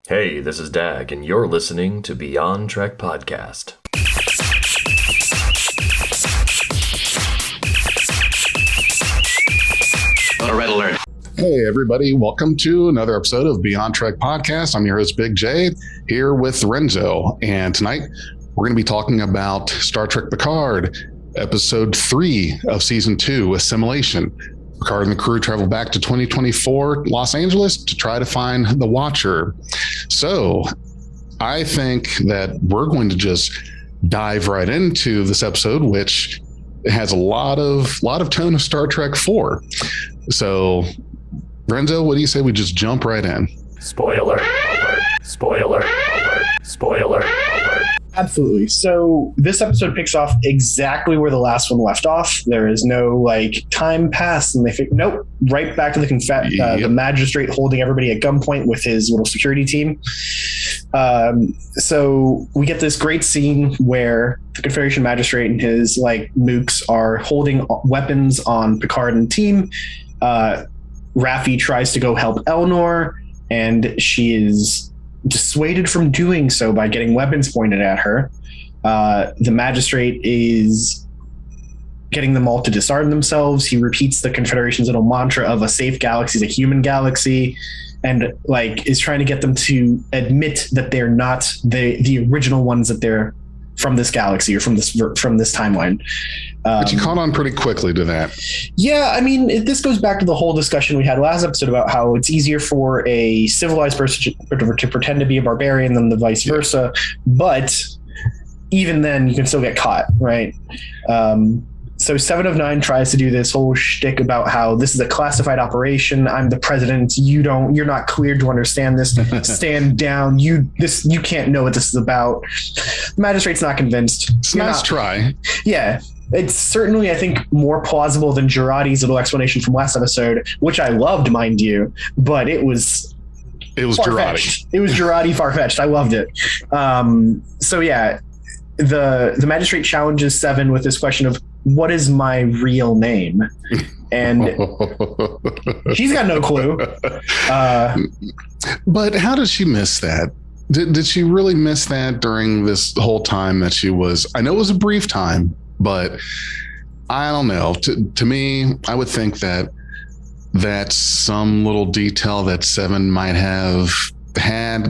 Hey, this is Dag, and you're listening to Beyond Trek Podcast. Red alert. Hey, everybody. Welcome to another episode of Beyond Trek Podcast. I'm your host, Big J, here with Renzo. And tonight, we're going to be talking about Star Trek Picard, Episode 3 of Season 2, Assimilation. Picard and the crew travel back to 2024 Los Angeles to try to find the Watcher. So I think that we're going to just dive right into this episode, which has a lot of tone of Star Trek 4. So, Renzo, what do you say we just jump right in? Spoiler alert. Spoiler alert. Spoiler alert. Absolutely. So this episode picks off exactly where the last one left off. There is no time passed, and they think nope, right back to the magistrate holding everybody at gunpoint with his little security team. So we get this great scene where the Confederation magistrate and his mooks are holding weapons on Picard and team. Raffi tries to go help Elnor, and she is dissuaded from doing so by getting weapons pointed at her. The magistrate is getting them all to disarm themselves. He repeats the Confederation's little mantra of a safe galaxy is a human galaxy, and is trying to get them to admit that they're not the original ones, that they're from this galaxy or from this timeline. But you caught on pretty quickly to that. Yeah, I mean, this goes back to the whole discussion we had last episode about how it's easier for a civilized person to pretend to be a barbarian than the vice versa. But even then, you can still get caught, right? So 7 of 9 tries to do this whole shtick about how this is a classified operation. I'm the president. You're not cleared to understand this. Stand down. You can't know what this is about. The magistrate's not convinced. It's a nice try. Yeah. It's certainly, I think, more plausible than Jurati's little explanation from last episode, which I loved, mind you, but it was Jurati. It was Jurati far-fetched. I loved it. So yeah, the magistrate challenges 7 with this question of, what is my real name? And she's got no clue. But how did she miss that? Did she really miss that during this whole time that she was? I know it was a brief time, but I don't know. To me, I would think that that's some little detail that 7 might have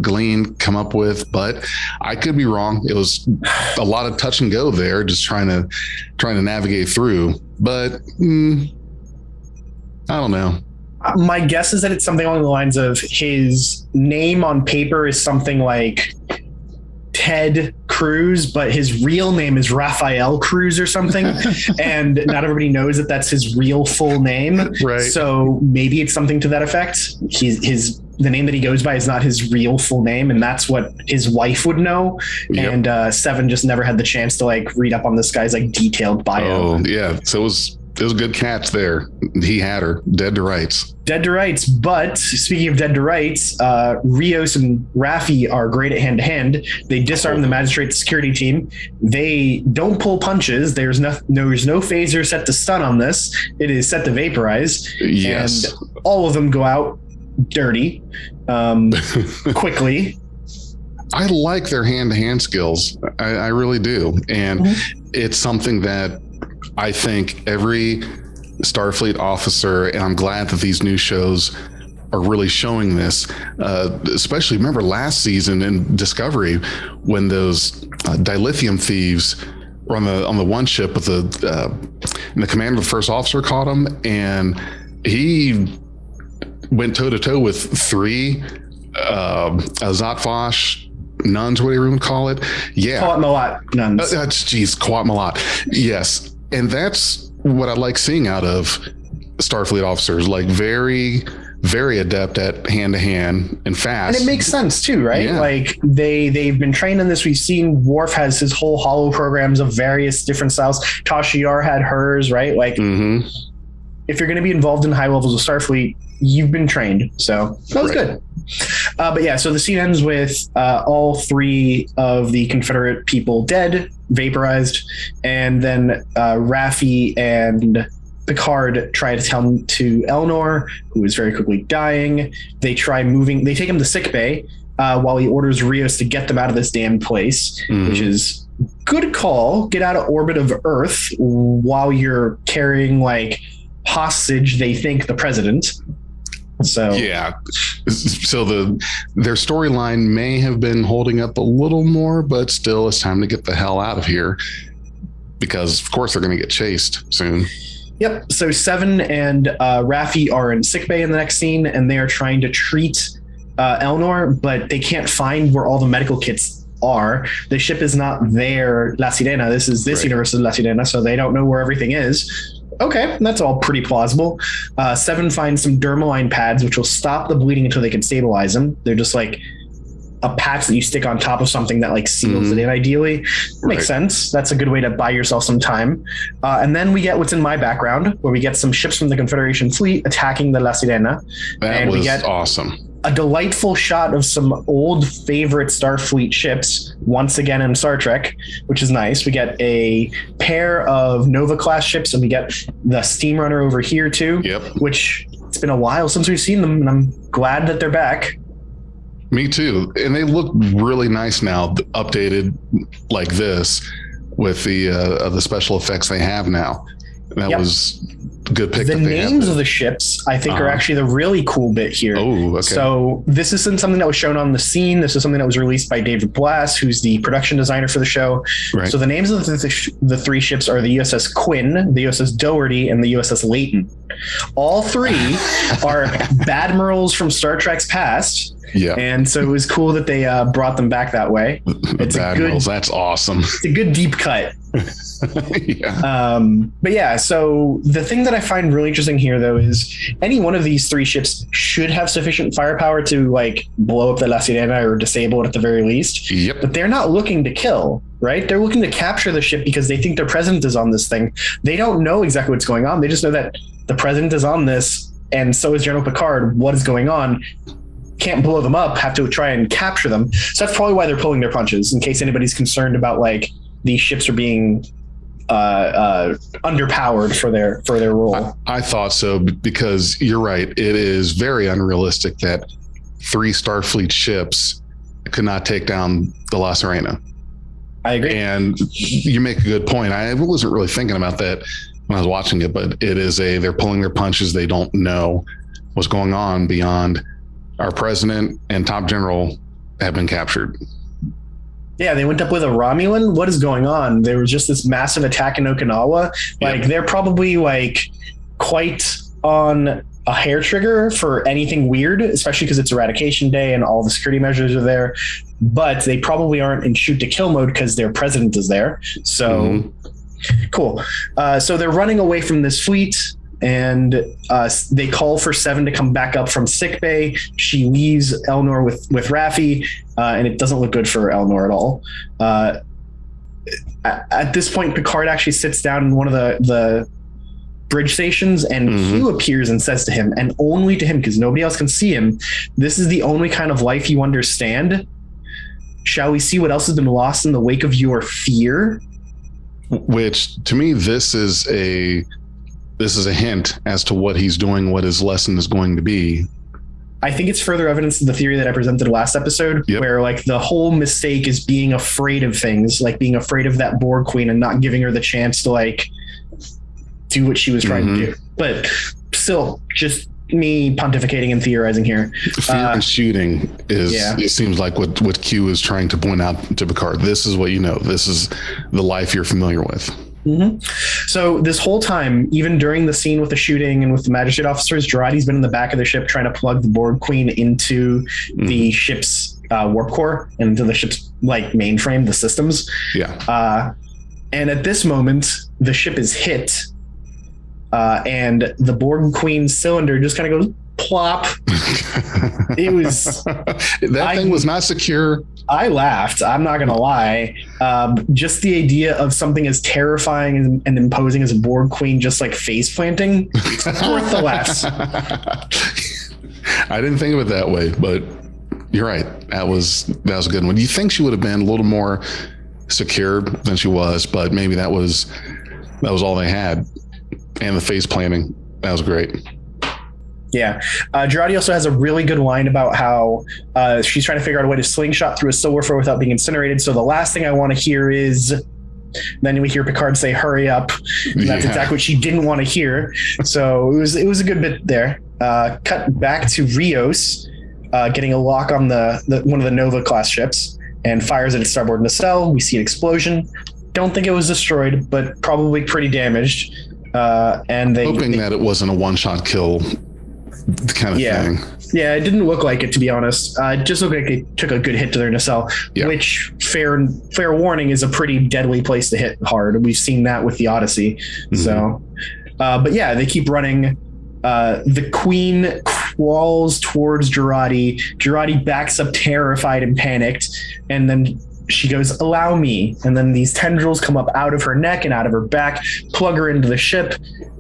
gleaned, come up with, but I could be wrong. It was a lot of touch and go there, just trying to navigate through. But I don't know. My guess is that it's something along the lines of his name on paper is something like Ted Cruz, but his real name is Raphael Cruz or something. And not everybody knows that that's his real full name. Right. So maybe it's something to that effect. The name that he goes by is not his real full name, and that's what his wife would know. Yep. And 7 just never had the chance to read up on this guy's detailed bio. Oh yeah. So it was a good catch there. He had her dead to rights. Dead to rights. But speaking of dead to rights, Rios and Raffi are great at hand-to-hand. They disarm the magistrate security team. They don't pull punches. There's no phaser set to stun on this. It is set to vaporize. Yes. And all of them go out dirty, quickly. I like their hand-to-hand skills. I really do. And it's something that I think every Starfleet officer, and I'm glad that these new shows are really showing this, especially remember last season in Discovery when those dilithium thieves were on the one ship with and the commander of the first officer caught him, and he went toe-to-toe with 3 Azatfosh nuns, whatever you would call it. Yeah. Quat Malat nuns. Quat Malat. Yes. And that's what I like seeing out of Starfleet officers, very, very adept at hand-to-hand and fast. And it makes sense too, right? Yeah. They've been trained in this. We've seen Worf has his whole holo programs of various different styles. Tasha Yar had hers, right? If you're going to be involved in high levels of Starfleet, you've been trained. So that was good. But yeah, so the scene ends with all 3 of the Confederate people dead, vaporized, and then Raffi and Picard try to tell to Elnor, who is very quickly dying. They take him to sickbay, while he orders Rios to get them out of this damn place, which is good call. Get out of orbit of Earth while you're carrying like hostage, they think, the president. So yeah, so their storyline may have been holding up a little more, but still, it's time to get the hell out of here because, of course, they're going to get chased soon. Yep. So Seven and Raffi are in sickbay in the next scene, and they are trying to treat Elnor, but they can't find where all the medical kits are. The ship is not there, La Sirena. This universe is La Sirena, so they don't know where everything is. Okay, that's all pretty plausible. Seven finds some dermaline pads, which will stop the bleeding until they can stabilize them. They're just like a patch that you stick on top of something that like seals it in, ideally. Makes sense. That's a good way to buy yourself some time. And then we get what's in my background, where we get some ships from the Confederation fleet attacking the La Sirena. That was awesome. A delightful shot of some old favorite Starfleet ships once again in Star Trek, which is nice. We get a pair of Nova class ships, and we get the Steamrunner over here too. Yep. Which it's been a while since we've seen them, and I'm glad that they're back. Me too. And they look really nice now, updated like this with the special effects they have now. That was a good pick. The names of the ships, I think, are actually the really cool bit here. Oh, okay. So this isn't something that was shown on the scene. This is something that was released by David Blass, who's the production designer for the show. Right. So the names of the three ships are the USS Quinn, the USS Doherty, and the USS Layton. All three are Badmirals from Star Trek's past. Yeah. And so it was cool that they brought them back that way. It's Admirals, that's awesome. It's a good deep cut. Yeah. But yeah, so the thing that I find really interesting here, though, is any one of these three ships should have sufficient firepower to like blow up the La Sirena or disable it at the very least. Yep. But they're not looking to kill, right? They're looking to capture the ship because they think their president is on this thing. They don't know exactly what's going on. They just know that the president is on this, and so is General Picard. What is going on? Can't blow them up, have to try and capture them. So that's probably why they're pulling their punches, in case anybody's concerned about like these ships are being underpowered for their role. I thought so, because you're right. It is very unrealistic that 3 Starfleet ships could not take down the La Sirena. I agree. And you make a good point. I wasn't really thinking about that when I was watching it, but they're pulling their punches. They don't know what's going on beyond our president and top general have been captured. Yeah, they went up with a Romulan. What is going on? There was just this massive attack in Okinawa. Like, they're probably like quite on a hair trigger for anything weird, especially because it's Eradication Day and all the security measures are there. But they probably aren't in shoot to kill mode because their president is there. So cool. So they're running away from this fleet. And they call for Seven to come back up from sickbay. She leaves Elnor with Raffi, and it doesn't look good for Elnor at all. At this point, Picard actually sits down in one of the bridge stations, and Q appears and says to him, and only to him, because nobody else can see him, "This is the only kind of life you understand. Shall we see what else has been lost in the wake of your fear?" Which, to me, this is a hint as to what he's doing, what his lesson is going to be. I think it's further evidence of the theory that I presented last episode, where like the whole mistake is being afraid of things, like being afraid of that Borg queen and not giving her the chance to like do what she was trying to do. But still, just me pontificating and theorizing here. Fear and shooting is, it seems like what Q is trying to point out to Picard. This is what you know. This is the life you're familiar with. So this whole time, even during the scene with the shooting and with the magistrate officers, Jurati's been in the back of the ship trying to plug the Borg queen into the ship's warp core and into the ship's like mainframe, the systems. And at this moment, the ship is hit, and the Borg queen's cylinder just kind of goes plop. It was that thing was not secure. I laughed. I'm not going to lie. Just the idea of something as terrifying and imposing as a Borg queen just like face planting, worth the laughs. I didn't think of it that way, but you're right. That was a good one. You think she would have been a little more secured than she was, but maybe that was all they had. And the face planting, that was great. Yeah. Jurati also has a really good line about how she's trying to figure out a way to slingshot through a silver flare without being incinerated. So the last thing I want to hear is... Then we hear Picard say, "Hurry up." And that's exactly what she didn't want to hear. So it was a good bit there. Cut back to Rios getting a lock on the one of the Nova class ships and fires at its starboard nacelle. We see an explosion. Don't think it was destroyed, but probably pretty damaged. And hoping that it wasn't a one-shot kill kind of thing. Yeah, it didn't look like it, to be honest. It just looked like it took a good hit to their nacelle, which, fair warning, is a pretty deadly place to hit hard. We've seen that with the Odyssey. Mm-hmm. So, but yeah, they keep running. The Queen crawls towards Jurati. Jurati backs up terrified and panicked, and then she goes, "Allow me." And then these tendrils come up out of her neck and out of her back, plug her into the ship,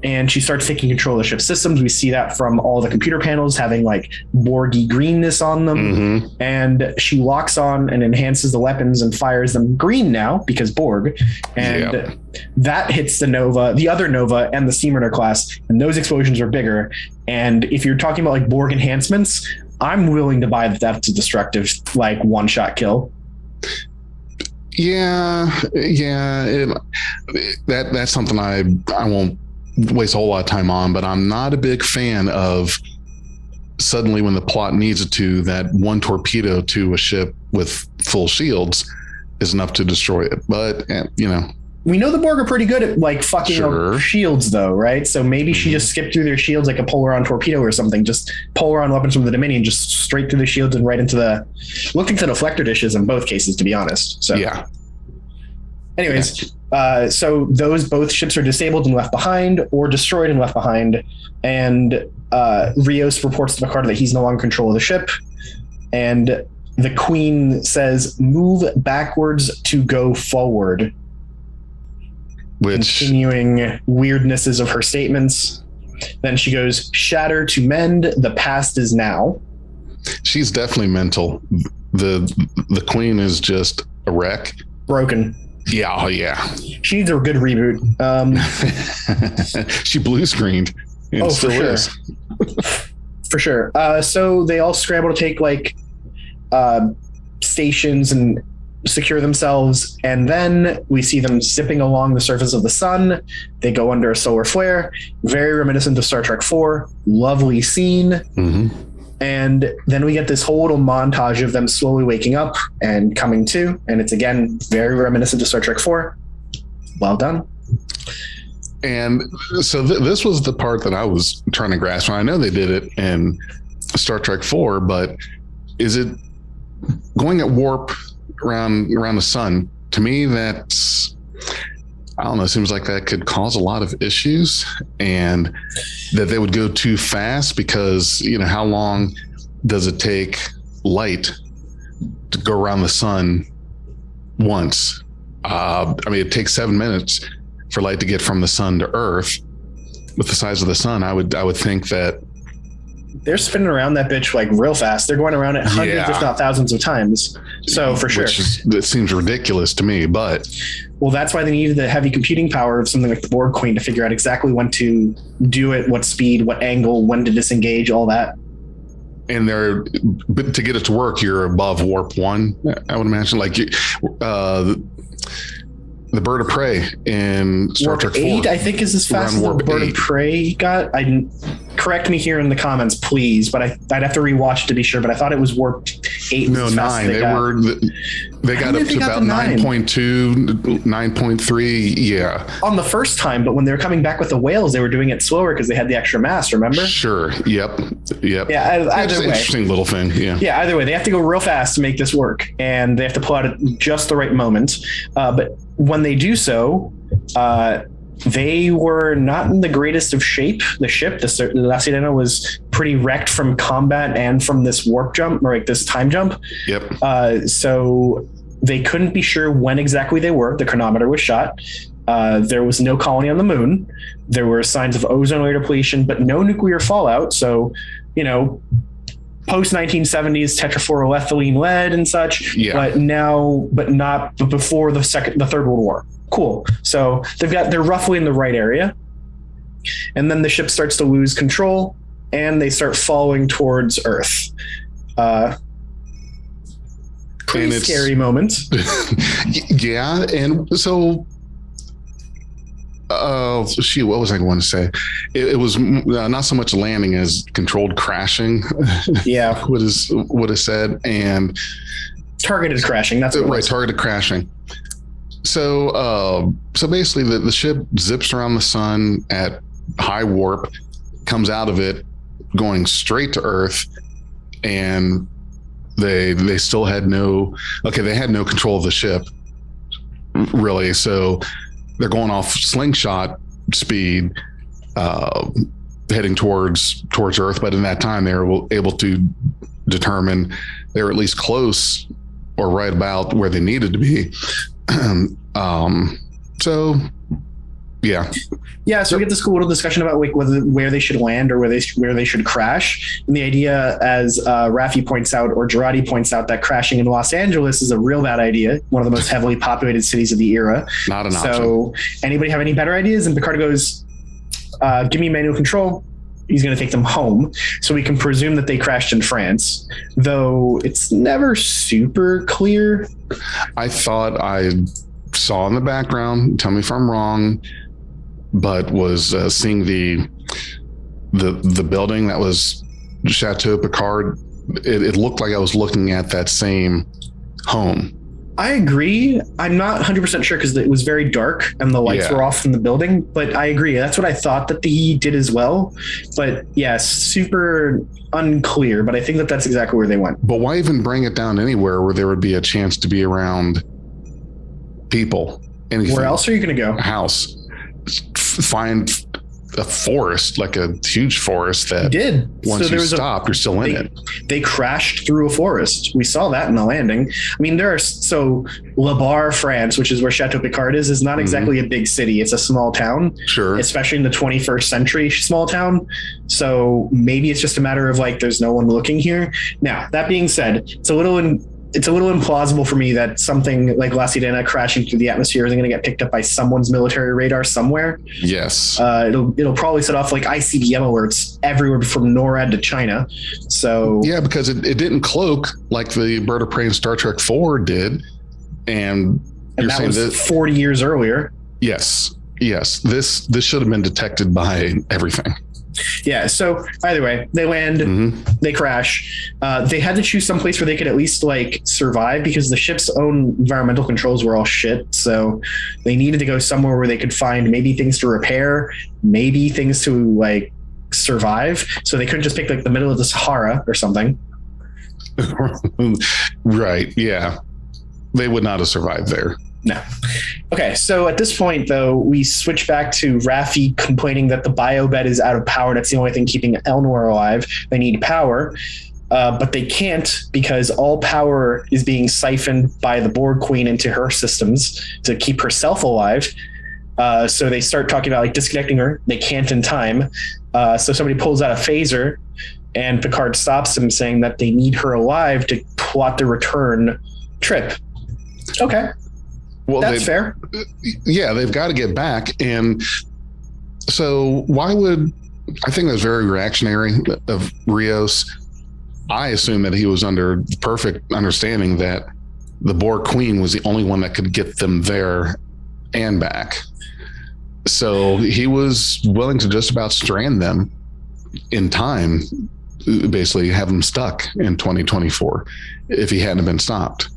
and she starts taking control of the ship's systems. We see that from all the computer panels having like Borgy greenness on them. Mm-hmm. And she locks on and enhances the weapons and fires them green now because Borg. And that hits the other Nova and the Sea Mariner class, and those explosions are bigger. And if you're talking about like Borg enhancements, I'm willing to buy that that's a destructive, like, one-shot kill. That's something I won't waste a whole lot of time on, but I'm not a big fan of suddenly when the plot needs it to, that one torpedo to a ship with full shields is enough to destroy it. But we know the Borg are pretty good at like fucking up shields though, right? So maybe she just skipped through their shields like a Polaron torpedo or something, just Polaron weapons from the Dominion, just straight through the shields and right into the deflector dishes in both cases, to be honest. So yeah. Anyways, so those both ships are disabled and left behind, or destroyed and left behind. And Rios reports to Picard that he's no longer in control of the ship. And the Queen says, "Move backwards to go forward." Continuing weirdnesses of her statements. Then she goes, "Shatter to mend, the past is now." She's definitely mental. The Queen is just a wreck. Broken. Yeah, oh yeah. She needs a good reboot. She blue screened. Oh, for sure. For sure. So they all scramble to take like stations and secure themselves, and then we see them zipping along the surface of the sun. They go under a solar flare, very reminiscent of Star Trek IV. Lovely scene. Mm-hmm. And then we get this whole little montage of them slowly waking up and coming to, and it's again very reminiscent of Star Trek IV. Well done. And so this was the part that I was trying to grasp. And I know they did it in Star Trek IV, but is it going at warp around the sun? To me, that's, I don't know, it seems like that could cause a lot of issues, and that they would go too fast because, how long does it take light to go around the sun once? It takes 7 minutes for light to get from the sun to Earth. With the size of the sun, I would think that they're spinning around that bitch like real fast. They're going around it hundreds, if not thousands of times. So for sure. It seems ridiculous to me, but. Well, that's why they needed the heavy computing power of something like the Borg Queen to figure out exactly when to do it, what speed, what angle, when to disengage, all that. And but to get it to work, you're above warp 1, I would imagine. Like the Bird of Prey in Star Trek 8, I think, is as fast as the Bird of Prey got. Correct me here in the comments, please, but I'd have to rewatch to be sure, but I thought it was warp 8. No, 9. They got up to about 9.2, 9.3. Yeah. On the first time, but when they were coming back with the whales, they were doing it slower because they had the extra mass, remember? Sure. Yep. Yeah, either way. Interesting little thing. Yeah. Yeah, either way. They have to go real fast to make this work, and they have to pull out at just the right moment. But when they do so, they were not in the greatest of shape. The ship, the La Sirena, was pretty wrecked from combat and from this warp jump, or like this time jump. Yep. So they couldn't be sure when exactly they were. The chronometer was shot. There was no colony on the moon. There were signs of ozone layer depletion, but no nuclear fallout. So, post 1970s tetrafluoroethylene lead and such. Yeah. But before the Third World War. Cool. So they're roughly in the right area. And then the ship starts to lose control, and they start following towards Earth. Pretty scary moment. Yeah, and so what was I going to say? It was not so much landing as controlled crashing. Yeah. what is said, and targeted crashing. That's what right. Targeted crashing. So basically the ship zips around the sun at high warp, comes out of it going straight to Earth, and they still had they had no control of the ship, really. So they're going off slingshot speed, heading towards Earth. But in that time, they were able to determine they were at least close or right about where they needed to be. So so we get this cool little discussion about like where they should land or where they should crash. And the idea, as Raffi points out, or Jurati points out, that crashing in Los Angeles is a real bad idea, one of the most heavily populated cities of the era. Not an option. So anybody have any better ideas? And Picard goes, give me manual control. He's going to take them home. So we can presume that they crashed in France, though it's never super clear. I thought I saw in the background, tell me if I'm wrong, but was seeing the building that was Chateau Picard. It looked like I was looking at that same home. I agree. I'm not 100% sure because it was very dark and the lights were off in the building, but I agree. That's what I thought that he did as well. But yeah, super unclear, but I think that that's exactly where they went. But why even bring it down anywhere where there would be a chance to be around people? Anything. Where else are you going to go? A house. Find a forest, like a huge forest that once you stop, you're still in it. They crashed through a forest. We saw that in the landing. I mean, Le Bar, France, which is where Chateau Picard is not exactly a big city. It's a small town. Sure. Especially in the 21st century small town. So maybe it's just a matter of like, there's no one looking here. Now, that being said, it's a little implausible for me that something like La Sirena crashing through the atmosphere isn't going to get picked up by someone's military radar somewhere. Yes. It'll probably set off like ICBM alerts everywhere from NORAD to China. So yeah, because it didn't cloak like the Bird of Prey in Star Trek 4 did. And you're that saying was that 40 years earlier. Yes. This should have been detected by everything. Yeah. So either way, they land, they crash. They had to choose some place where they could at least like survive because the ship's own environmental controls were all shit. So they needed to go somewhere where they could find maybe things to repair, maybe things to like survive. So they couldn't just pick like the middle of the Sahara or something. Right. Yeah. They would not have survived there. No. Okay, so at this point, though, we switch back to Raffi complaining that the biobed is out of power. That's the only thing keeping Elnor alive. They need power, but they can't because all power is being siphoned by the Borg Queen into her systems to keep herself alive. So they start talking about like disconnecting her. They can't in time. So somebody pulls out a phaser, and Picard stops them, saying that they need her alive to plot the return trip. Okay. Well, that's fair. Yeah, they've got to get back. And so I think that's very reactionary of Rios. I assume that he was under perfect understanding that the Borg Queen was the only one that could get them there and back. So he was willing to just about strand them in time, basically have them stuck in 2024 if he hadn't been stopped.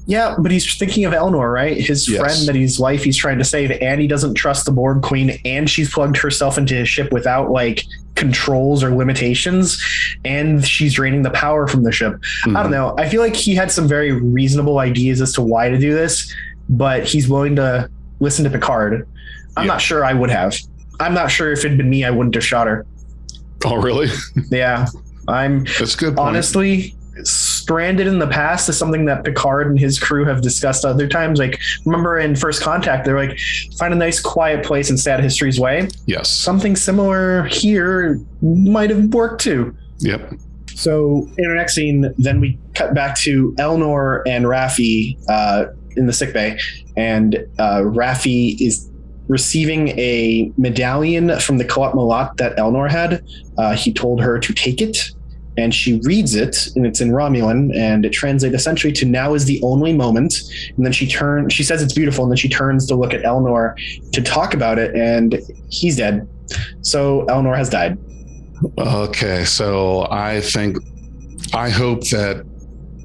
Yeah, but he's thinking of Elnor, right? His friend that he's trying to save, and he doesn't trust the Borg Queen, and she's plugged herself into his ship without like controls or limitations, and she's draining the power from the ship. I don't know. I feel like he had some very reasonable ideas as to why to do this, but he's willing to listen to Picard. I'm not sure I would have. I'm not sure if it'd been me, I wouldn't have shot her. Oh, really? Yeah. That's a good point. Honestly, stranded in the past is something that Picard and his crew have discussed other times. Like, remember in First Contact, they're like, find a nice quiet place and stay out of history's way. Yes. Something similar here might have worked too. Yep. So in our next scene, then we cut back to Elnor and Raffi in the sickbay, and Raffi is receiving a medallion from the Kalat Malat that Elnor had. He told her to take it, and she reads it, and it's in Romulan, and it translates essentially to "now is the only moment." And then she says it's beautiful, and then she turns to look at Elnor to talk about it, and he's dead. So Elnor has died. Okay, so I hope that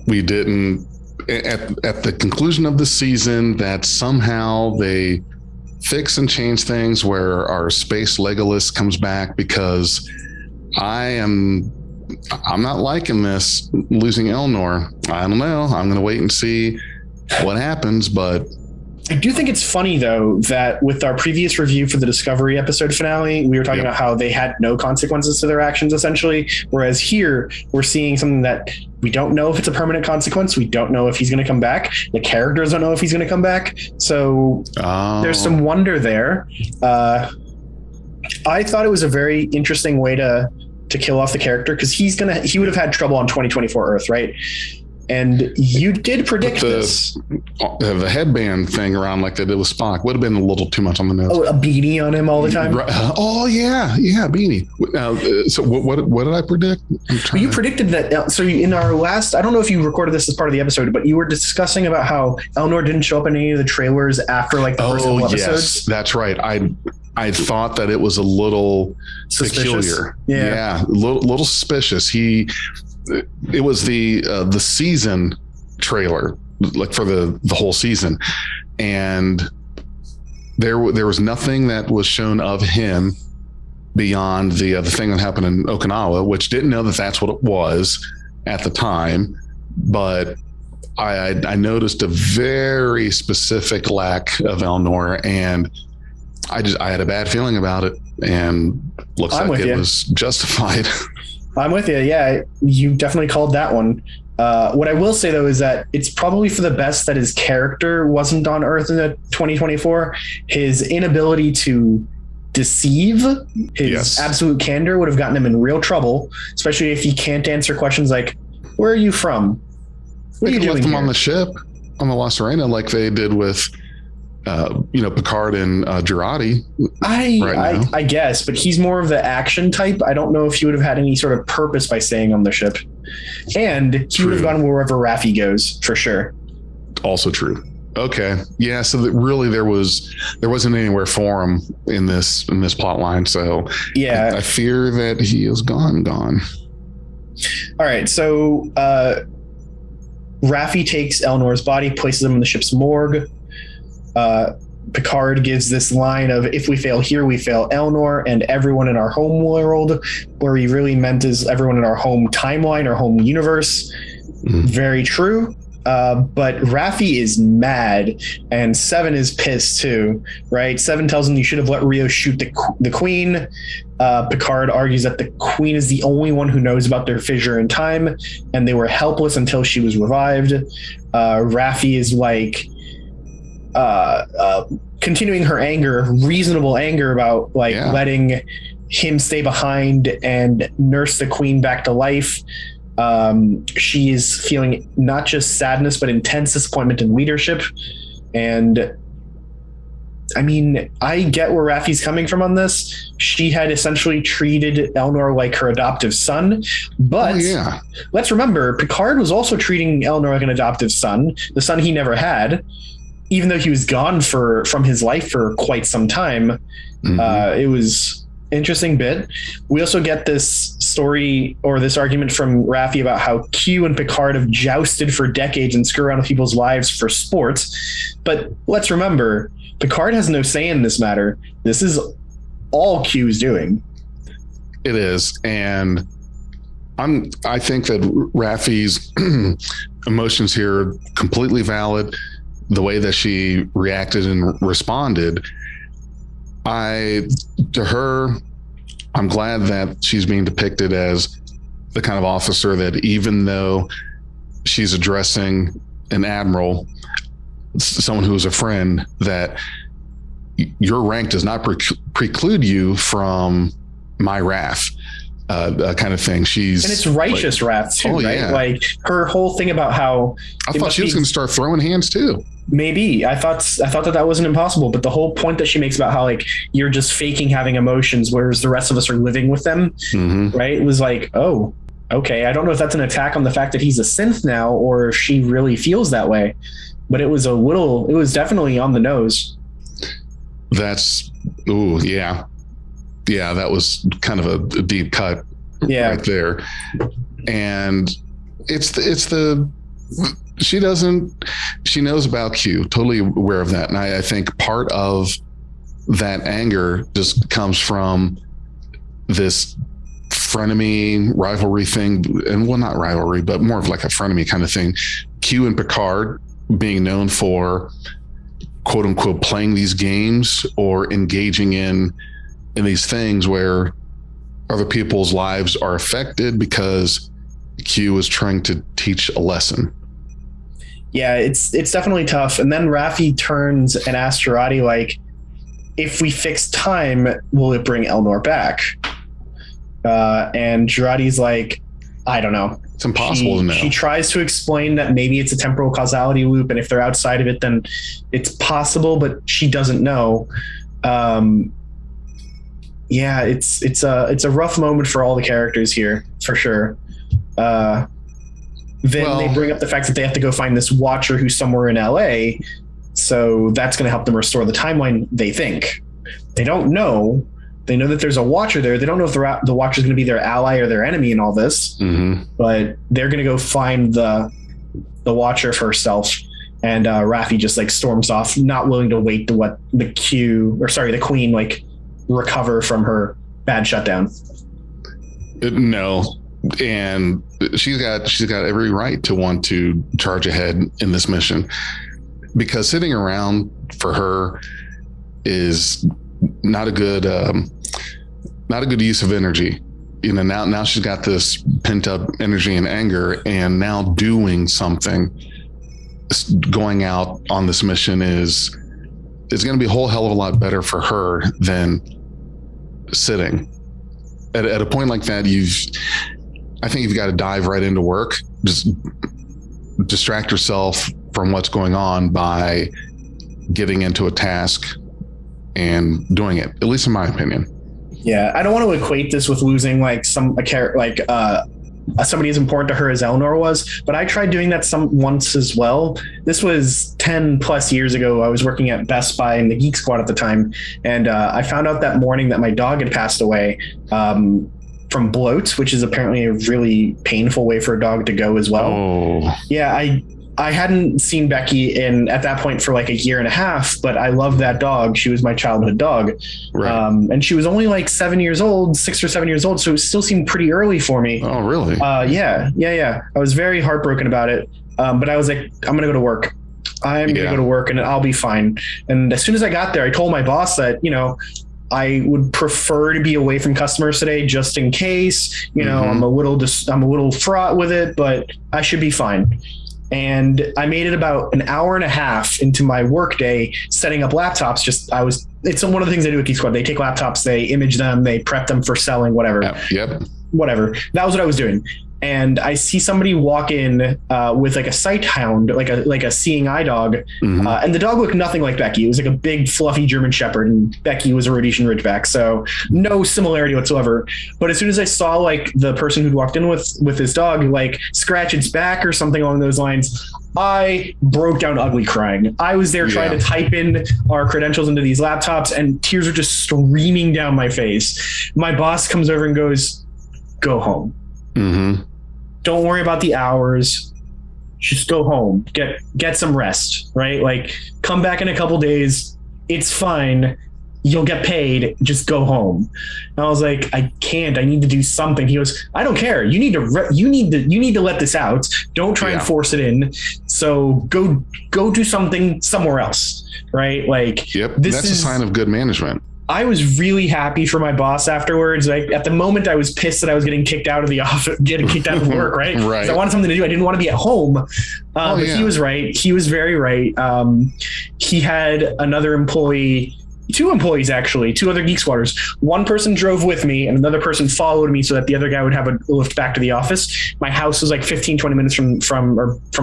we didn't, at the conclusion of the season, that somehow they fix and change things where our space Legolas comes back, because I'm not liking this, losing Elnor. I don't know. I'm going to wait and see what happens, but I do think it's funny, though, that with our previous review for the Discovery episode finale, we were talking about how they had no consequences to their actions, essentially. Whereas here, we're seeing something that we don't know if it's a permanent consequence. We don't know if he's going to come back. The characters don't know if he's going to come back. So there's some wonder there. I thought it was a very interesting way to kill off the character, because he would have had trouble on 2024 Earth, right? And you did predict this. The headband thing around like they did with Spock would have been a little too much on the nose. Oh, a beanie on him all the time? Oh, yeah, beanie. So what did I predict? You predicted that. So in our last, I don't know if you recorded this as part of the episode, but you were discussing about how Elnor didn't show up in any of the trailers after like the first couple episodes. Yes, that's right. I thought that it was a little peculiar. Yeah, a little suspicious. It was the season trailer, like for the whole season, and there was nothing that was shown of him beyond the thing that happened in Okinawa, which didn't know that that's what it was at the time, but I noticed a very specific lack of Elnor, and I had a bad feeling about it, and looks like it was justified. I'm with you. Yeah, you definitely called that one. What I will say, though, is that it's probably for the best that his character wasn't on Earth in 2024. His inability to deceive, his absolute candor would have gotten him in real trouble, especially if he can't answer questions like, "Where are you from? What are you doing left him here?" on the ship, on the La Serena, like they did with Picard and Jurati. I guess, but he's more of the action type. I don't know if he would have had any sort of purpose by staying on the ship, and he would have gone wherever Raffi goes for sure. Also true. Okay, yeah. So that really there wasn't anywhere for him in this plot line. So yeah, I fear that he is gone. All right, so Raffi takes Elnor's body, places him in the ship's morgue. Picard gives this line of, "If we fail here, we fail Elnor and everyone in our home world," where he really meant is everyone in our home timeline or home universe. Very true. But Raffi is mad, and Seven is pissed too, right? Seven tells him you should have let Rios shoot the queen. Picard argues that the queen is the only one who knows about their fissure in time, and they were helpless until she was revived. Raffi is like, continuing her anger, reasonable anger about letting him stay behind and nurse the queen back to life. She is feeling not just sadness, but intense disappointment in leadership. And I mean, I get where Raffi's coming from on this. She had essentially treated Elnor like her adoptive son, but let's remember, Picard was also treating Elnor like an adoptive son, the son he never had, even though he was gone from his life for quite some time. It was interesting bit. We also get this story or this argument from Raffi about how Q and Picard have jousted for decades and screw around with people's lives for sports. But let's remember, Picard has no say in this matter. This is all Q's doing. It is. And I think that Raffi's emotions here are completely valid. The way that she reacted and responded, to her, I'm glad that she's being depicted as the kind of officer that, even though she's addressing an admiral, someone who is a friend, that your rank does not preclude you from my wrath. kind of thing. And it's righteous wrath too, right? Yeah. Like her whole thing about how I thought she was going to start throwing hands too. Maybe I thought that wasn't impossible, but the whole point that she makes about how like you're just faking having emotions, whereas the rest of us are living with them, right? It was like, oh, okay. I don't know if that's an attack on the fact that he's a synth now, or if she really feels that way. But it was definitely on the nose. Yeah, that was kind of a deep cut, right there. And she knows about Q, totally aware of that. And I think part of that anger just comes from this frenemy rivalry thing, and well, not rivalry, but more of like a frenemy kind of thing. Q and Picard being known for quote unquote playing these games or engaging in these things where other people's lives are affected because Q is trying to teach a lesson. Yeah, it's definitely tough. And then Raffi turns and asks Jurati, like, if we fix time, will it bring Elnor back? And Jurati's like, I don't know. It's impossible to know. She tries to explain that maybe it's a temporal causality loop, and if they're outside of it, then it's possible, but she doesn't know. Yeah, it's a rough moment for all the characters here, for sure. Then they bring up the fact that they have to go find this Watcher who's somewhere in LA. So that's going to help them restore the timeline, they think. They don't know. They know that there's a Watcher there. They don't know if the Watcher is going to be their ally or their enemy in all this. But they're going to go find the Watcher for herself. And Raffi just like storms off, not willing to wait to what the Queen like recover from her bad shutdown. No. And she's got every right to want to charge ahead in this mission, because sitting around for her is not a good use of energy. You know, now she's got this pent up energy and anger, and now doing something, going out on this mission is going to be a whole hell of a lot better for her than sitting. At a point like that, I think you've got to dive right into work. Just distract yourself from what's going on by getting into a task and doing it, at least in my opinion. Yeah, I don't want to equate this with losing like somebody as important to her as Elnor was, but I tried doing that once as well. This was 10 plus years ago. I was working at Best Buy in the Geek Squad at the time, and I found out that morning that my dog had passed away from bloat, which is apparently a really painful way for a dog to go as well. Oh. Yeah, I hadn't seen Becky at that point for like a year and a half, but I loved that dog. She was my childhood dog. Right. And she was only like 6 or 7 years old. So it still seemed pretty early for me. Oh, really? Yeah. I was very heartbroken about it. But I was like, I'm going to go to work. I'm going to go to work and I'll be fine. And as soon as I got there, I told my boss that, I would prefer to be away from customers today, just in case, I'm a little fraught with it, but I should be fine. And I made it about an hour and a half into my work day setting up laptops. It's one of the things they do with Geek Squad. They take laptops, they image them, they prep them for selling, whatever. Yep. Whatever. That was what I was doing. And I see somebody walk in with like a sight hound, like a seeing eye dog. And the dog looked nothing like Becky. It was like a big fluffy German Shepherd, and Becky was a Rhodesian Ridgeback. So no similarity whatsoever. But as soon as I saw like the person who'd walked in with his dog, like scratch its back or something along those lines, I broke down ugly crying. I was there trying to type in our credentials into these laptops, and tears were just streaming down my face. My boss comes over and goes, "Go home. Don't worry about the hours. Just go home. Get some rest, right? Like, come back in a couple days. It's fine. You'll get paid. Just go home." And I was like, I can't. I need to do something. He goes, "I don't care. You need to let this out. Don't try and force it in. So go do something somewhere else." Right? Like, that's a sign of good management. I was really happy for my boss afterwards. Like, at the moment, I was pissed that I was getting kicked out of the office, getting kicked out of work, right? Right. I wanted something to do. I didn't want to be at home. But he was right. He was very right. He had another employee. two employees, actually, two other Geek Squatters. One person drove with me and another person followed me so that the other guy would have a lift back to the office. My house was like 15, 20 minutes from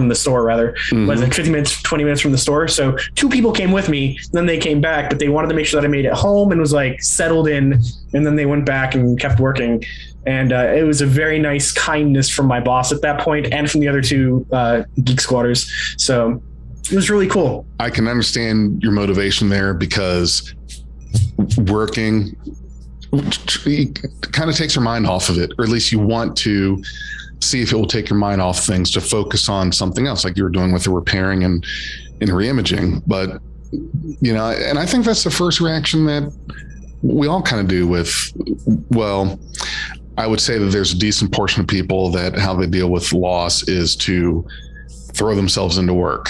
the store, rather. It was like 15 minutes, 20 minutes from the store. So two people came with me, then they came back, but they wanted to make sure that I made it home and was like settled in. And then they went back and kept working. And it was a very nice kindness from my boss at that point and from the other two Geek Squatters. So it was really cool. I can understand your motivation there, because working kind of takes your mind off of it, or at least you want to see if it will take your mind off things to focus on something else, like you were doing with the repairing and reimaging. But, you know, and I think that's the first reaction that we all kind of do with, well, I would say that there's a decent portion of people that how they deal with loss is to throw themselves into work.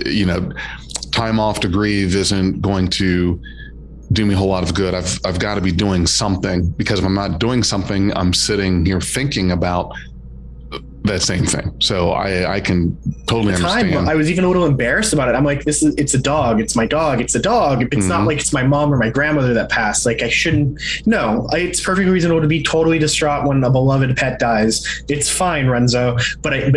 You know, time off to grieve isn't going to do me a whole lot of good. I've got to be doing something, because if I'm not doing something, I'm sitting here thinking about that same thing. So I can totally understand. I was even a little embarrassed about it. I'm like, it's a dog. It's my dog. It's a dog. It's not like it's my mom or my grandmother that passed. Like, I shouldn't. No, it's perfectly reasonable to be totally distraught when a beloved pet dies. It's fine, Renzo. But I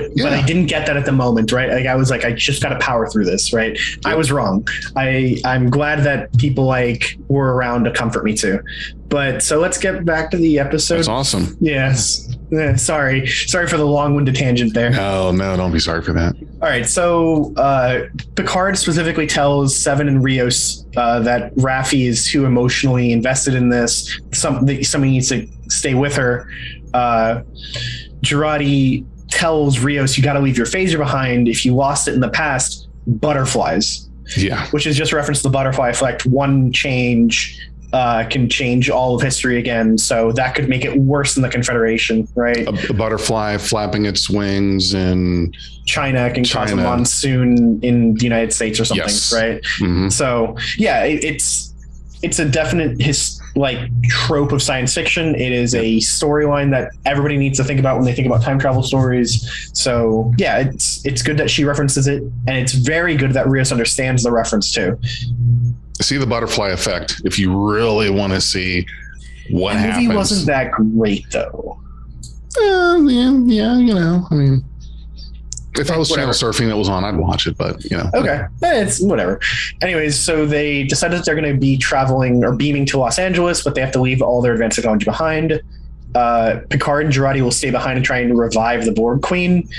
didn't get that at the moment, right? Like, I was like, I just got to power through this, right? Yep. I was wrong. I'm glad that people like were around to comfort me too. But so let's get back to the episode. That's awesome. Yes. Sorry for the long-winded tangent there. No, don't be sorry for that. All right. So Picard specifically tells Seven and Rios that Raffi is too emotionally invested in this. Somebody needs to stay with her. Jurati tells Rios, you got to leave your phaser behind. If you lost it in the past, butterflies. Yeah. Which is just a reference to the butterfly effect. One change can change all of history again. So that could make it worse than the Confederation, right? A butterfly flapping its wings in China can cause a monsoon in the United States or something, yes. Right? Mm-hmm. So yeah, it's a definite trope of science fiction. It is a storyline that everybody needs to think about when they think about time travel stories. So yeah, it's good that she references it, and it's very good that Rios understands the reference too. See the butterfly effect if you really want to see what happens. The movie wasn't that great though. Yeah, you know, I mean, if I was channel surfing it was on, I'd watch it, but you know. Okay. It's whatever. Anyways, so they decided that they're going to be traveling or beaming to Los Angeles, but they have to leave all their advanced technology behind. Picard and Jurati will stay behind and try and revive the Borg Queen.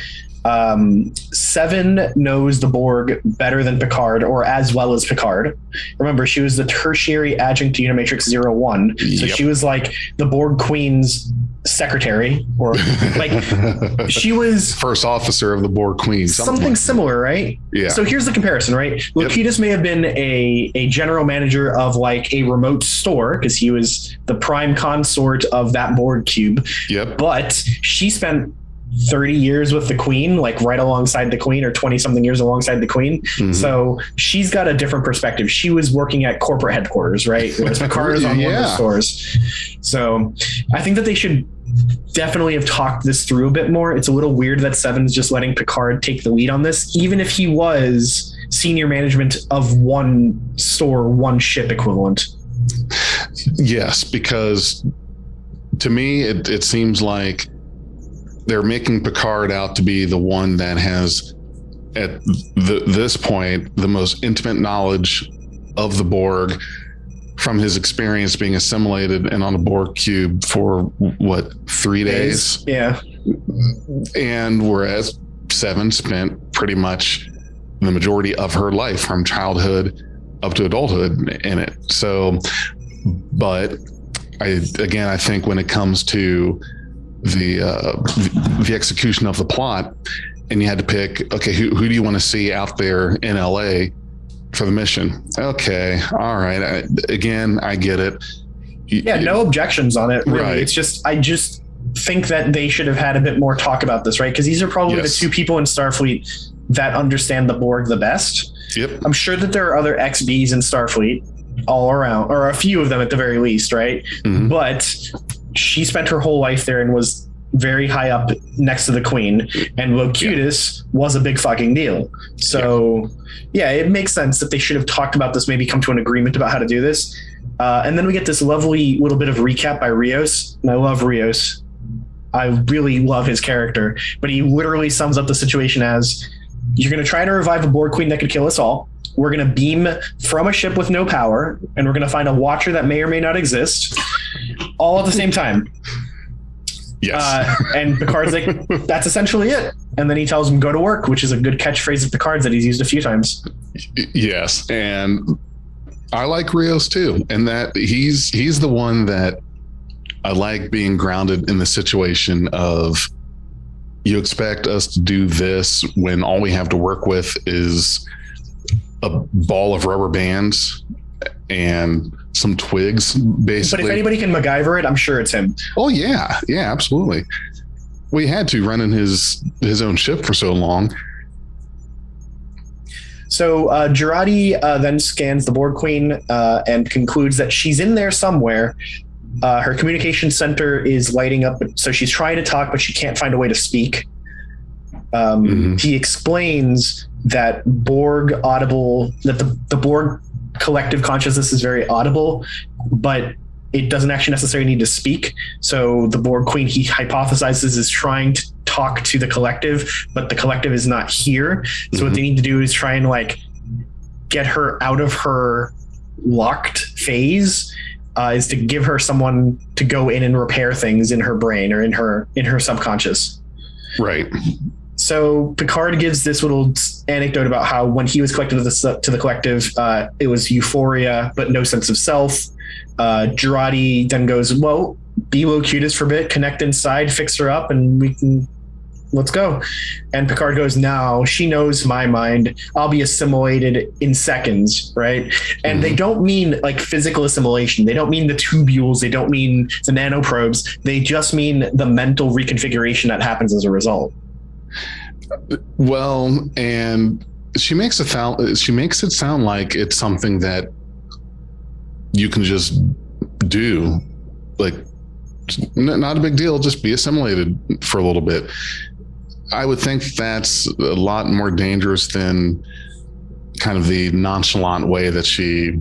Seven knows the Borg better than Picard, or as well as Picard. Remember, she was the tertiary adjunct to Unimatrix 01. So she was like the Borg Queen's secretary, or like she was first officer of the Borg Queen. Something similar, right? Yeah. So here's the comparison, right? Lokitas may have been a general manager of like a remote store, because he was the prime consort of that Borg cube. Yep. But she spent 30 years with the Queen, like right alongside the Queen, or 20 something years alongside the Queen. Mm-hmm. So she's got a different perspective. She was working at corporate headquarters, right? Whereas Picard is on one of the stores. So I think that they should definitely have talked this through a bit more. It's a little weird that Seven's just letting Picard take the lead on this, even if he was senior management of one store, one ship equivalent. Yes, because to me, it seems like they're making Picard out to be the one that has, at this point, the most intimate knowledge of the Borg from his experience being assimilated and on a Borg cube for 3 days? Yeah. And whereas Seven spent pretty much the majority of her life from childhood up to adulthood in it. So, but I think when it comes to the execution of the plot, and you had to pick, okay, who do you want to see out there in LA for the mission? Okay, all right. I get it. Yeah, no objections on it. Really, right. It's just I just think that they should have had a bit more talk about this, right? Because these are probably the two people in Starfleet that understand the Borg the best. Yep. I'm sure that there are other XBs in Starfleet all around, or a few of them at the very least, right? Mm-hmm. But she spent her whole life there and was very high up next to the queen, and Locutus was a big fucking deal. So yeah, it makes sense that they should have talked about this, maybe come to an agreement about how to do this. And then we get this lovely little bit of recap by Rios, and I love Rios. I really love his character, but he literally sums up the situation as, you're going to try to revive a Borg queen that could kill us all. We're going to beam from a ship with no power, and we're going to find a watcher that may or may not exist, all at the same time. Yes. And Picard's like, that's essentially it. And then he tells him, go to work, which is a good catchphrase of Picard's that he's used a few times. Yes. And I like Rios too. And that he's the one that I like being grounded in the situation of, you expect us to do this when all we have to work with is a ball of rubber bands and some twigs, basically. But if anybody can MacGyver it, I'm sure it's him. Oh yeah, absolutely. We had to run in his own ship for so long. So Jurati then scans the Borg Queen and concludes that she's in there somewhere. Her communication center is lighting up, so she's trying to talk, but she can't find a way to speak. He explains that the Borg collective consciousness is very audible, but it doesn't actually necessarily need to speak. So the Borg Queen, he hypothesizes, is trying to talk to the collective, but the collective is not here. So what they need to do is try and like get her out of her locked phase. Is to give her someone to go in and repair things in her brain or in her subconscious. Right. So Picard gives this little anecdote about how when he was collected to the collective, it was euphoria, but no sense of self. Jurati then goes, well, be Locutus for a bit, connect inside, fix her up, and let's go. And Picard goes, now she knows my mind. I'll be assimilated in seconds, right? And they don't mean like physical assimilation. They don't mean the tubules. They don't mean the nanoprobes. They just mean the mental reconfiguration that happens as a result. Well, and she makes it sound like it's something that you can just do, like not a big deal, just be assimilated for a little bit. I would think that's a lot more dangerous than kind of the nonchalant way that she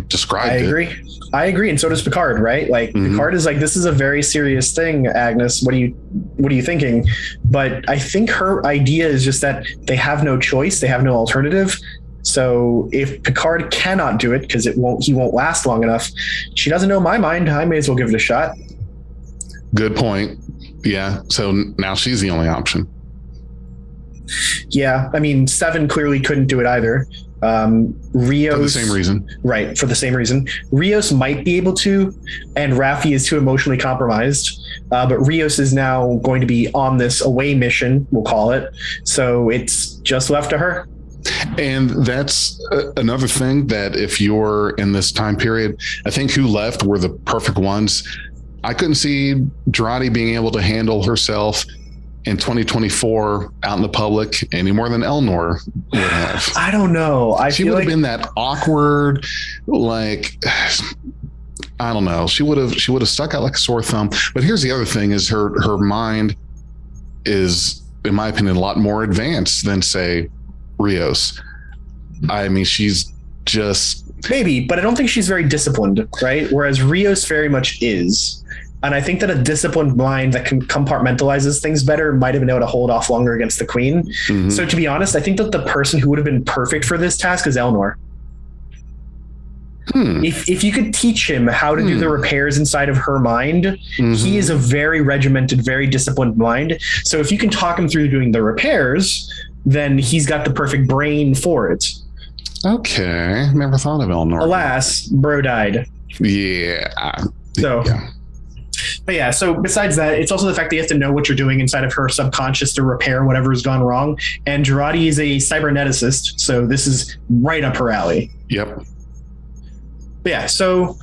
described it. I agree. And so does Picard, right? Like Picard is like, this is a very serious thing, Agnes. What are you thinking? But I think her idea is just that they have no choice. They have no alternative. So if Picard cannot do it because he won't last long enough, she doesn't know my mind. I may as well give it a shot. Good point. Yeah. So now she's the only option. Yeah. I mean, Seven clearly couldn't do it either. Rios, for the same reason. Right. For the same reason. Rios might be able to, and Raffi is too emotionally compromised. But Rios is now going to be on this away mission, we'll call it. So it's just left to her. And that's another thing, that if you're in this time period, I think who left were the perfect ones. I couldn't see Jurati being able to handle herself in 2024 out in the public any more than Elnor would have. I don't know. She would have been that awkward, like, I don't know. She would have stuck out like a sore thumb. But here's the other thing: is her mind is, in my opinion, a lot more advanced than, say, Rios. I mean, she's just maybe, but I don't think she's very disciplined, right? Whereas Rios very much is. And I think that a disciplined mind that can compartmentalizes things better might have been able to hold off longer against the queen. So to be honest, I think that the person who would have been perfect for this task is Elnor. If you could teach him how to do the repairs inside of her mind, he is a very regimented, very disciplined mind. So if you can talk him through doing the repairs, then he's got the perfect brain for it. Okay. Never thought of Elnor. Alas, bro died. Yeah. So, but yeah, so besides that, it's also the fact that you have to know what you're doing inside of her subconscious to repair whatever has gone wrong. And Jurati is a cyberneticist, so this is right up her alley. Yep. But yeah, so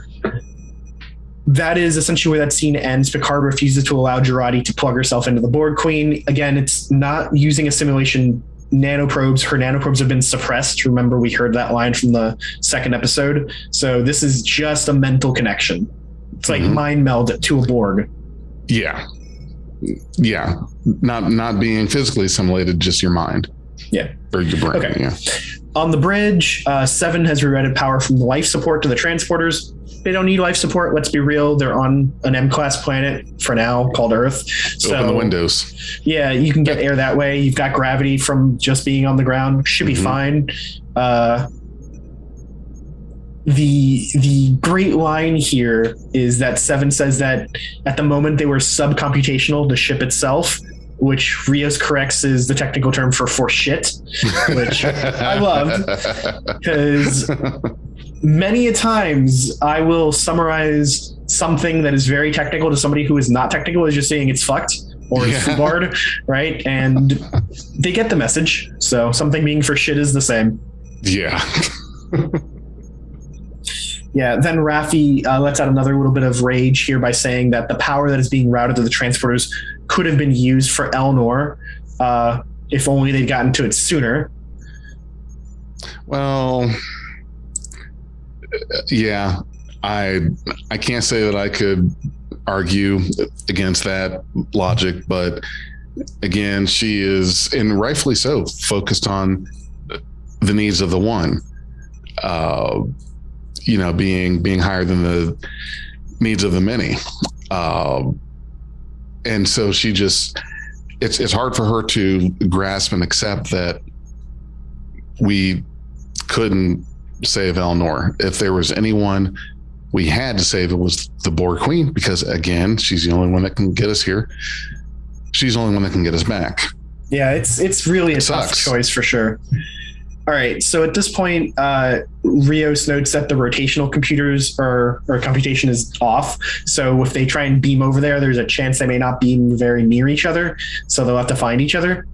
that is essentially where that scene ends. Picard refuses to allow Jurati to plug herself into the Borg Queen. Again, it's not using a simulation nanoprobes. Her nanoprobes have been suppressed. Remember, we heard that line from the second episode. So this is just a mental connection. It's like mind meld to a Borg. Yeah. Yeah, not being physically assimilated, just your mind. Yeah. Or your brain. Okay. Yeah. On the bridge, Seven has rerouted power from the life support to the transporters. They don't need life support. Let's be real. They're on an M-class planet for now called Earth. So, open the windows. Yeah, you can get air that way. You've got gravity from just being on the ground. Should be fine. The great line here is that Seven says that at the moment they were subcomputational, the ship itself, which Rios corrects is the technical term for shit, which I loved, because many a times I will summarize something that is very technical to somebody who is not technical as just saying it's fucked or it's barred, right? And they get the message. So something being for shit is the same. Yeah. Yeah, then Raffi lets out another little bit of rage here by saying that the power that is being routed to the transporters could have been used for Elnor if only they'd gotten to it sooner. Well, yeah, I can't say that I could argue against that logic, but again, she is, and rightfully so, focused on the needs of the one. Being higher than the needs of the many. And so she just, it's hard for her to grasp and accept that we couldn't save Elnor. If there was anyone we had to save, it was the Borg Queen, because again, she's the only one that can get us here. She's the only one that can get us back. Yeah, it's really a tough choice for sure. All right, so at this point, Rios notes that the rotational computers or computation is off. So if they try and beam over there, there's a chance they may not beam very near each other. So they'll have to find each other.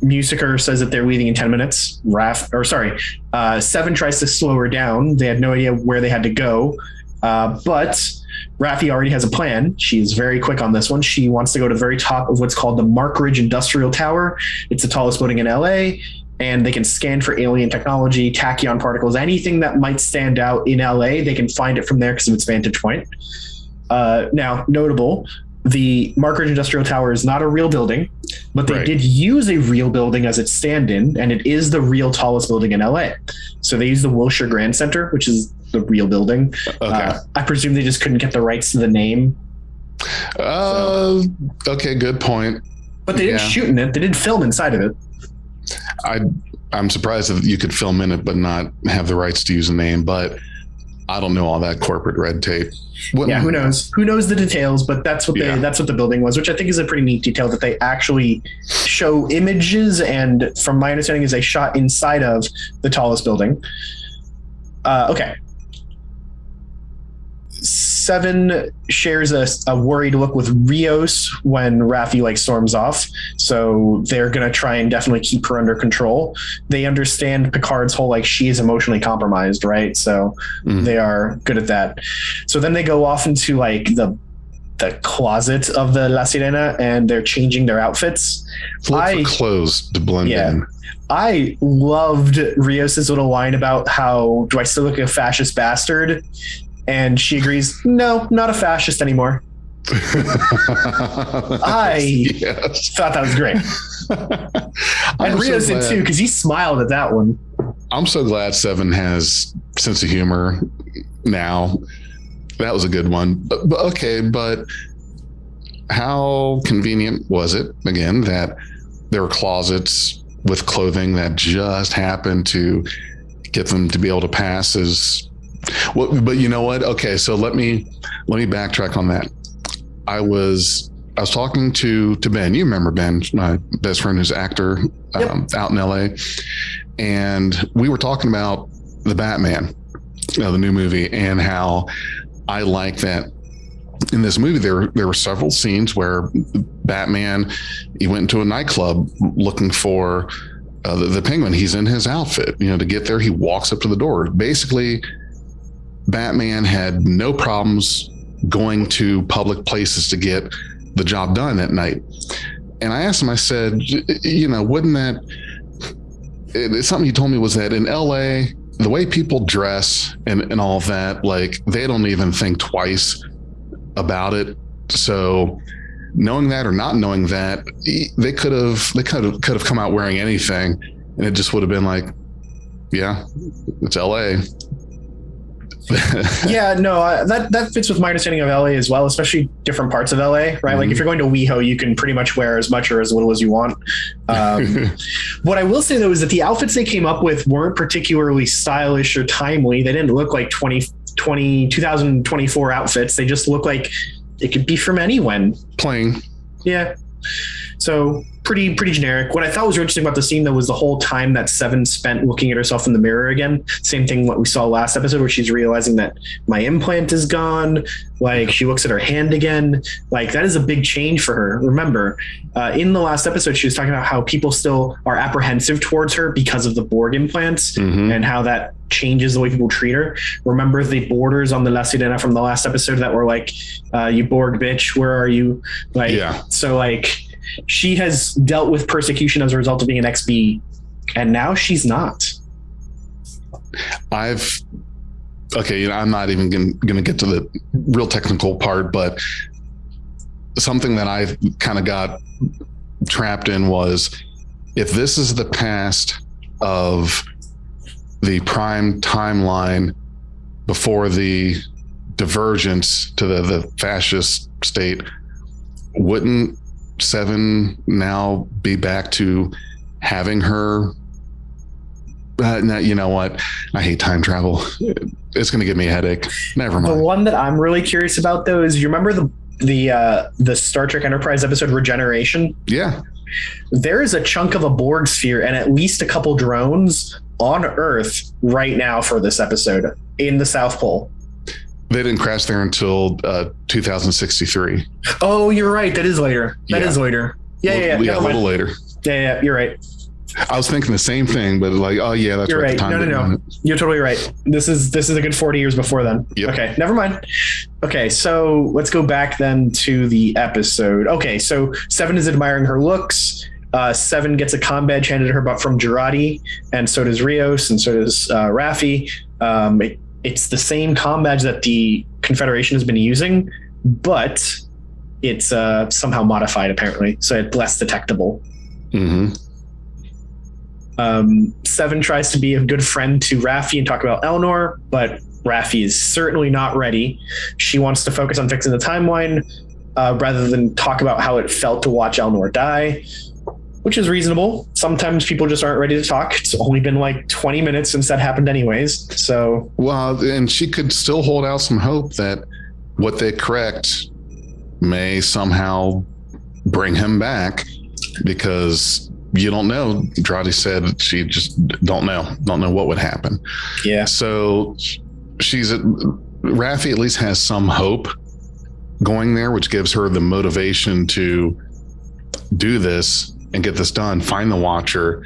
Musiker says that they're leaving in 10 minutes. Seven tries to slow her down. They had no idea where they had to go. But Raffi already has a plan. She's very quick on this one. She wants to go to the very top of what's called the Mark Ridge Industrial Tower. It's the tallest building in LA, and they can scan for alien technology, tachyon particles, anything that might stand out in LA. They can find it from there because of its vantage point. Now, notable, the Mark Ridge Industrial Tower is not a real building, but they did use a real building as its stand-in, and it is the real tallest building in LA. So they use the Wilshire Grand Center, which is the real building. Okay. I presume they just couldn't get the rights to the name. Okay, good point. But they didn't shoot in it. They did film inside of it. I'm surprised that you could film in it but not have the rights to use a name, but I don't know all that corporate red tape. Who knows? Who knows the details? But that's what that's what the building was, which I think is a pretty neat detail that they actually show images. And from my understanding, is they shot inside of the tallest building. Okay. Seven shares a worried look with Rios when Raffi storms off. So they're going to try and definitely keep her under control. They understand Picard's whole, she is emotionally compromised, right? So they are good at that. So then they go off into the closet of the La Sirena and they're changing their outfits. For clothes to blend in. I loved Rios's little line about how, do I still look like a fascist bastard? And she agrees, no, not a fascist anymore. I thought that was great. And Rios did too, because he smiled at that one. I'm so glad Seven has sense of humor now. That was a good one. But how convenient was it, again, that there were closets with clothing that just happened to get them to be able to pass as... Well, but you know what? Okay, so let me backtrack on that. I was talking to Ben. You remember Ben, my best friend who's an actor out in LA, and we were talking about the Batman, the new movie, and how I like that in this movie there were several scenes where Batman, he went into a nightclub looking for the Penguin. He's in his outfit. To get there, he walks up to the door. Basically, Batman had no problems going to public places to get the job done at night. And I asked him, I said, wouldn't that, something he told me was that in LA, the way people dress and all of that, they don't even think twice about it So knowing that or not knowing that, they could have come out wearing anything, and it just would have been like, yeah, it's LA. Yeah, no, that fits with my understanding of LA as well, especially different parts of LA, right? Mm-hmm. Like if you're going to WeHo, you can pretty much wear as much or as little as you want. What I will say though is that the outfits they came up with weren't particularly stylish or timely. They didn't look like 2024 outfits. They just look like it could be from anyone. Plain. Yeah. So pretty generic. What I thought was interesting about the scene though was the whole time that Seven spent looking at herself in the mirror again. Same thing what we saw last episode where she's realizing that my implant is gone. Like she looks at her hand again. Like that is a big change for her. Remember, in the last episode, she was talking about how people still are apprehensive towards her because of the Borg implants and how that changes the way people treat her. Remember the borders on the La Sirena from the last episode that were like, you Borg bitch, where are you? Like, yeah. So like, she has dealt with persecution as a result of being an XB, and now she's not. I'm not even going to get to the real technical part, but something that I kind of got trapped in was, if this is the past of the prime timeline before the divergence to the fascist state, wouldn't Seven now be back to having her? Now, you know what? I hate time travel. It's going to give me a headache. Never mind. The one that I'm really curious about, though, is you remember the Star Trek Enterprise episode Regeneration? Yeah. There is a chunk of a Borg sphere and at least a couple drones on Earth right now for this episode in the South Pole. They didn't crash there until 2063. Oh, you're right. That is later. That is later. Yeah. Yeah, a little later. Yeah, you're right. I was thinking the same thing, but like, oh yeah, that's you're right. No. You're totally right. This is a good 40 years before then. Yep. Okay, never mind. Okay, so let's go back then to the episode. Okay, so Seven is admiring her looks. Seven gets a comm badge handed to her from Jurati, and so does Rios, and so does Raffi. It's the same comm badge that the Confederation has been using, but it's somehow modified apparently, so it's less detectable. Mm-hmm. Seven tries to be a good friend to Raffi and talk about Elnor, but Raffi is certainly not ready. She wants to focus on fixing the timeline rather than talk about how it felt to watch Elnor die, which is reasonable. Sometimes people just aren't ready to talk. It's only been like 20 minutes since that happened anyways. So, well, and she could still hold out some hope that what they correct may somehow bring him back, because you don't know. Jurati said she just don't know what would happen. Yeah. So Raffi at least has some hope going there, which gives her the motivation to do this and get this done, find the Watcher,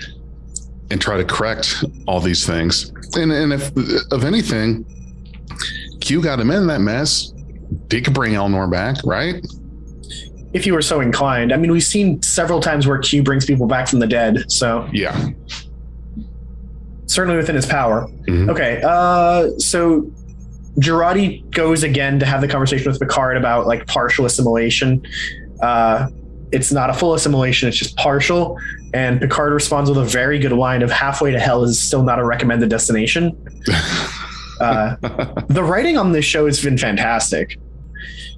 and try to correct all these things. And if of anything, Q got him in that mess, he could bring Elnor back, right? If you were so inclined. I mean, we've seen several times where Q brings people back from the dead, so yeah, certainly within his power. Mm-hmm. Okay, so Jurati goes again to have the conversation with Picard about like partial assimilation. It's not a full assimilation, it's just partial. And Picard responds with a very good line of halfway to hell is still not a recommended destination. The writing on this show has been fantastic.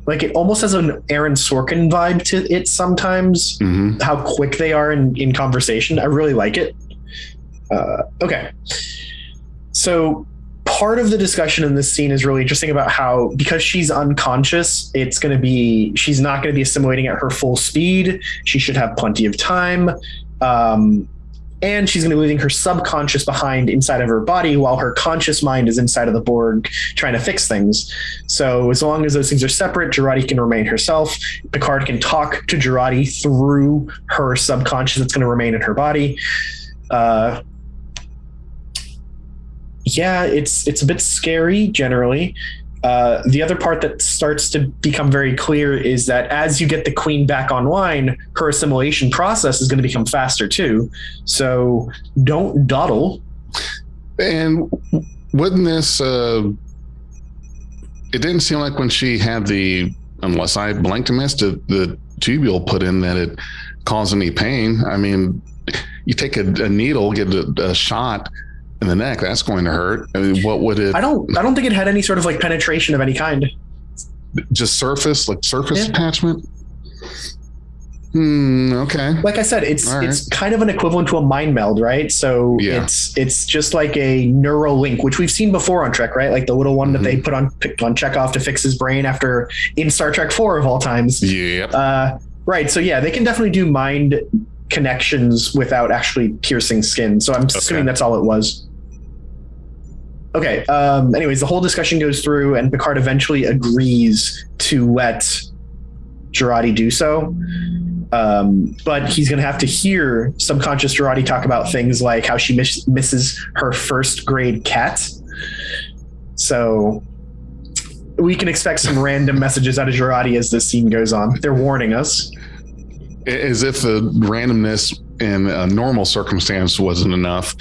Like it almost has an Aaron Sorkin vibe to it sometimes, how quick they are in conversation. I really like it. Okay. So part of the discussion in this scene is really interesting about how, because she's unconscious, she's not going to be assimilating at her full speed. She should have plenty of time. And she's going to be leaving her subconscious behind inside of her body while her conscious mind is inside of the Borg trying to fix things. So as long as those things are separate, Jurati can remain herself. Picard can talk to Jurati through her subconscious that's going to remain in her body. Yeah, it's a bit scary generally. The other part that starts to become very clear is that as you get the Queen back online, her assimilation process is going to become faster too. So don't dawdle. And wouldn't this, it didn't seem like when she had the unless I blanked and missed it, the tubule put in that it caused any pain. I mean, you take a needle, get a shot in the neck, that's going to hurt. I mean, what would it? I don't think it had any sort of like penetration of any kind. Just surface attachment. Okay. Like I said, it's kind of an equivalent to a mind meld, right? So it's just like a neural link, which we've seen before on Trek, right? Like the little one that they put on Chekhov to fix his brain after in Star Trek 4 of all times. Yeah. Right. So yeah, they can definitely do mind connections without actually piercing skin. So I'm assuming that's all it was. Okay. Anyways, the whole discussion goes through, and Picard eventually agrees to let Jurati do so. But he's going to have to hear subconscious Jurati talk about things like how she misses her first grade cat. So we can expect some random messages out of Jurati as this scene goes on. They're warning us. As if the randomness in a normal circumstance wasn't enough.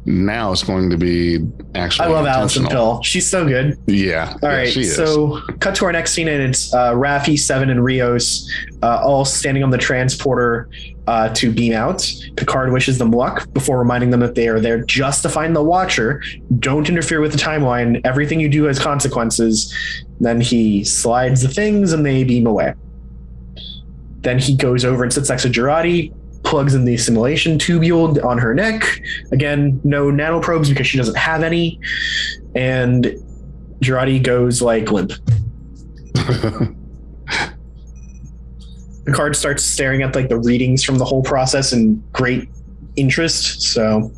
Now it's going to be actually. I love Alison Pill. She's so good. Yeah. All right. She is. So cut to our next scene, and it's Raffi, Seven, and Rios all standing on the transporter to beam out. Picard wishes them luck before reminding them that they are there just to find the Watcher. Don't interfere with the timeline. Everything you do has consequences. Then he slides the things, and they beam away. Then he goes over and sits next to Jurati, plugs in the assimilation tubule on her neck. Again, no nanoprobes because she doesn't have any. And Jurati goes like limp. Picard starts staring at like the readings from the whole process in great interest. So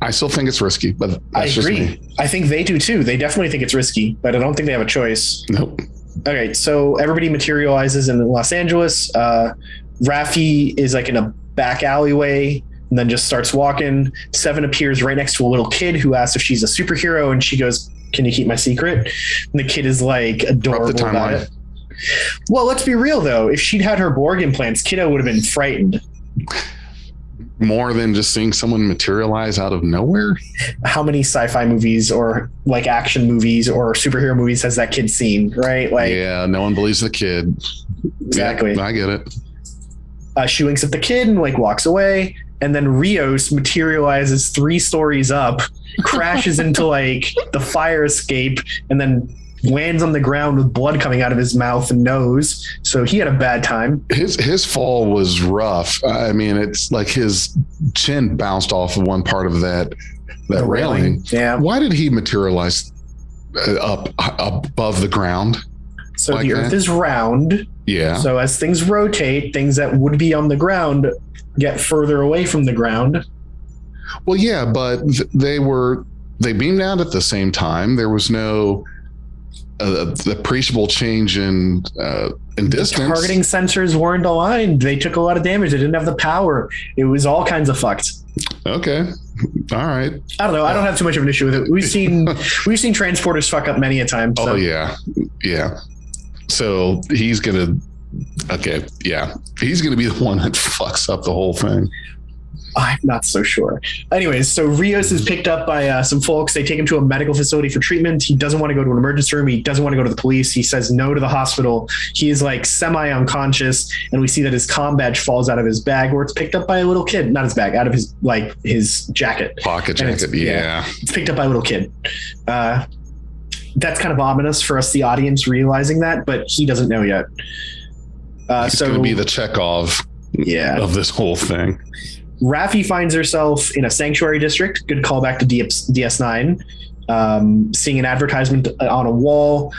I still think it's risky, but that's I agree. Just me. I think they do too. They definitely think it's risky, but I don't think they have a choice. Nope. Okay, so everybody materializes in Los Angeles. Raffi is like in a back alleyway and then just starts walking. Seven appears right next to a little kid who asks if she's a superhero, and she goes, "Can you keep my secret?" And the kid is like adorable about it. Well, let's be real though. If she'd had her Borg implants, kiddo would have been frightened. More than just seeing someone materialize out of nowhere. How many sci-fi movies or like action movies or superhero movies has that kid seen? Right? Like, yeah, no one believes the kid. Exactly. Yeah, I get it. She winks at the kid and like walks away, and then Rios materializes 3 stories up, crashes into like the fire escape, and then lands on the ground with blood coming out of his mouth and nose. So he had a bad time. His fall was rough. I mean, it's like his chin bounced off of one part of that railing. Yeah. Why did he materialize up above the ground? So like the Earth is round. Yeah. So as things rotate, things that would be on the ground get further away from the ground. Well, yeah, but they beamed out at the same time. There was no appreciable change in distance. The targeting sensors weren't aligned. They took a lot of damage. They didn't have the power. It was all kinds of fucked. Okay. All right. I don't know. I don't have too much of an issue with it. We've seen transporters fuck up many a time. So. Oh yeah. Yeah. So he's gonna he's gonna be the one that fucks up the whole thing. I'm not so sure. Anyways, so Rios is picked up by some folks. They take him to a medical facility for treatment. He doesn't want to go to an emergency room. He doesn't want to go to the police. He says no to the hospital. He is like semi-unconscious, and we see that his comm badge falls out of his bag, or it's picked up by a little kid. Not his bag, out of his jacket. Pocket jacket, yeah. It's picked up by a little kid. That's kind of ominous for us, the audience, realizing that, but he doesn't know yet. He's going to be the Chekhov of this whole thing. Raffi finds herself in a sanctuary district. Good callback to DS9. Seeing an advertisement on a wall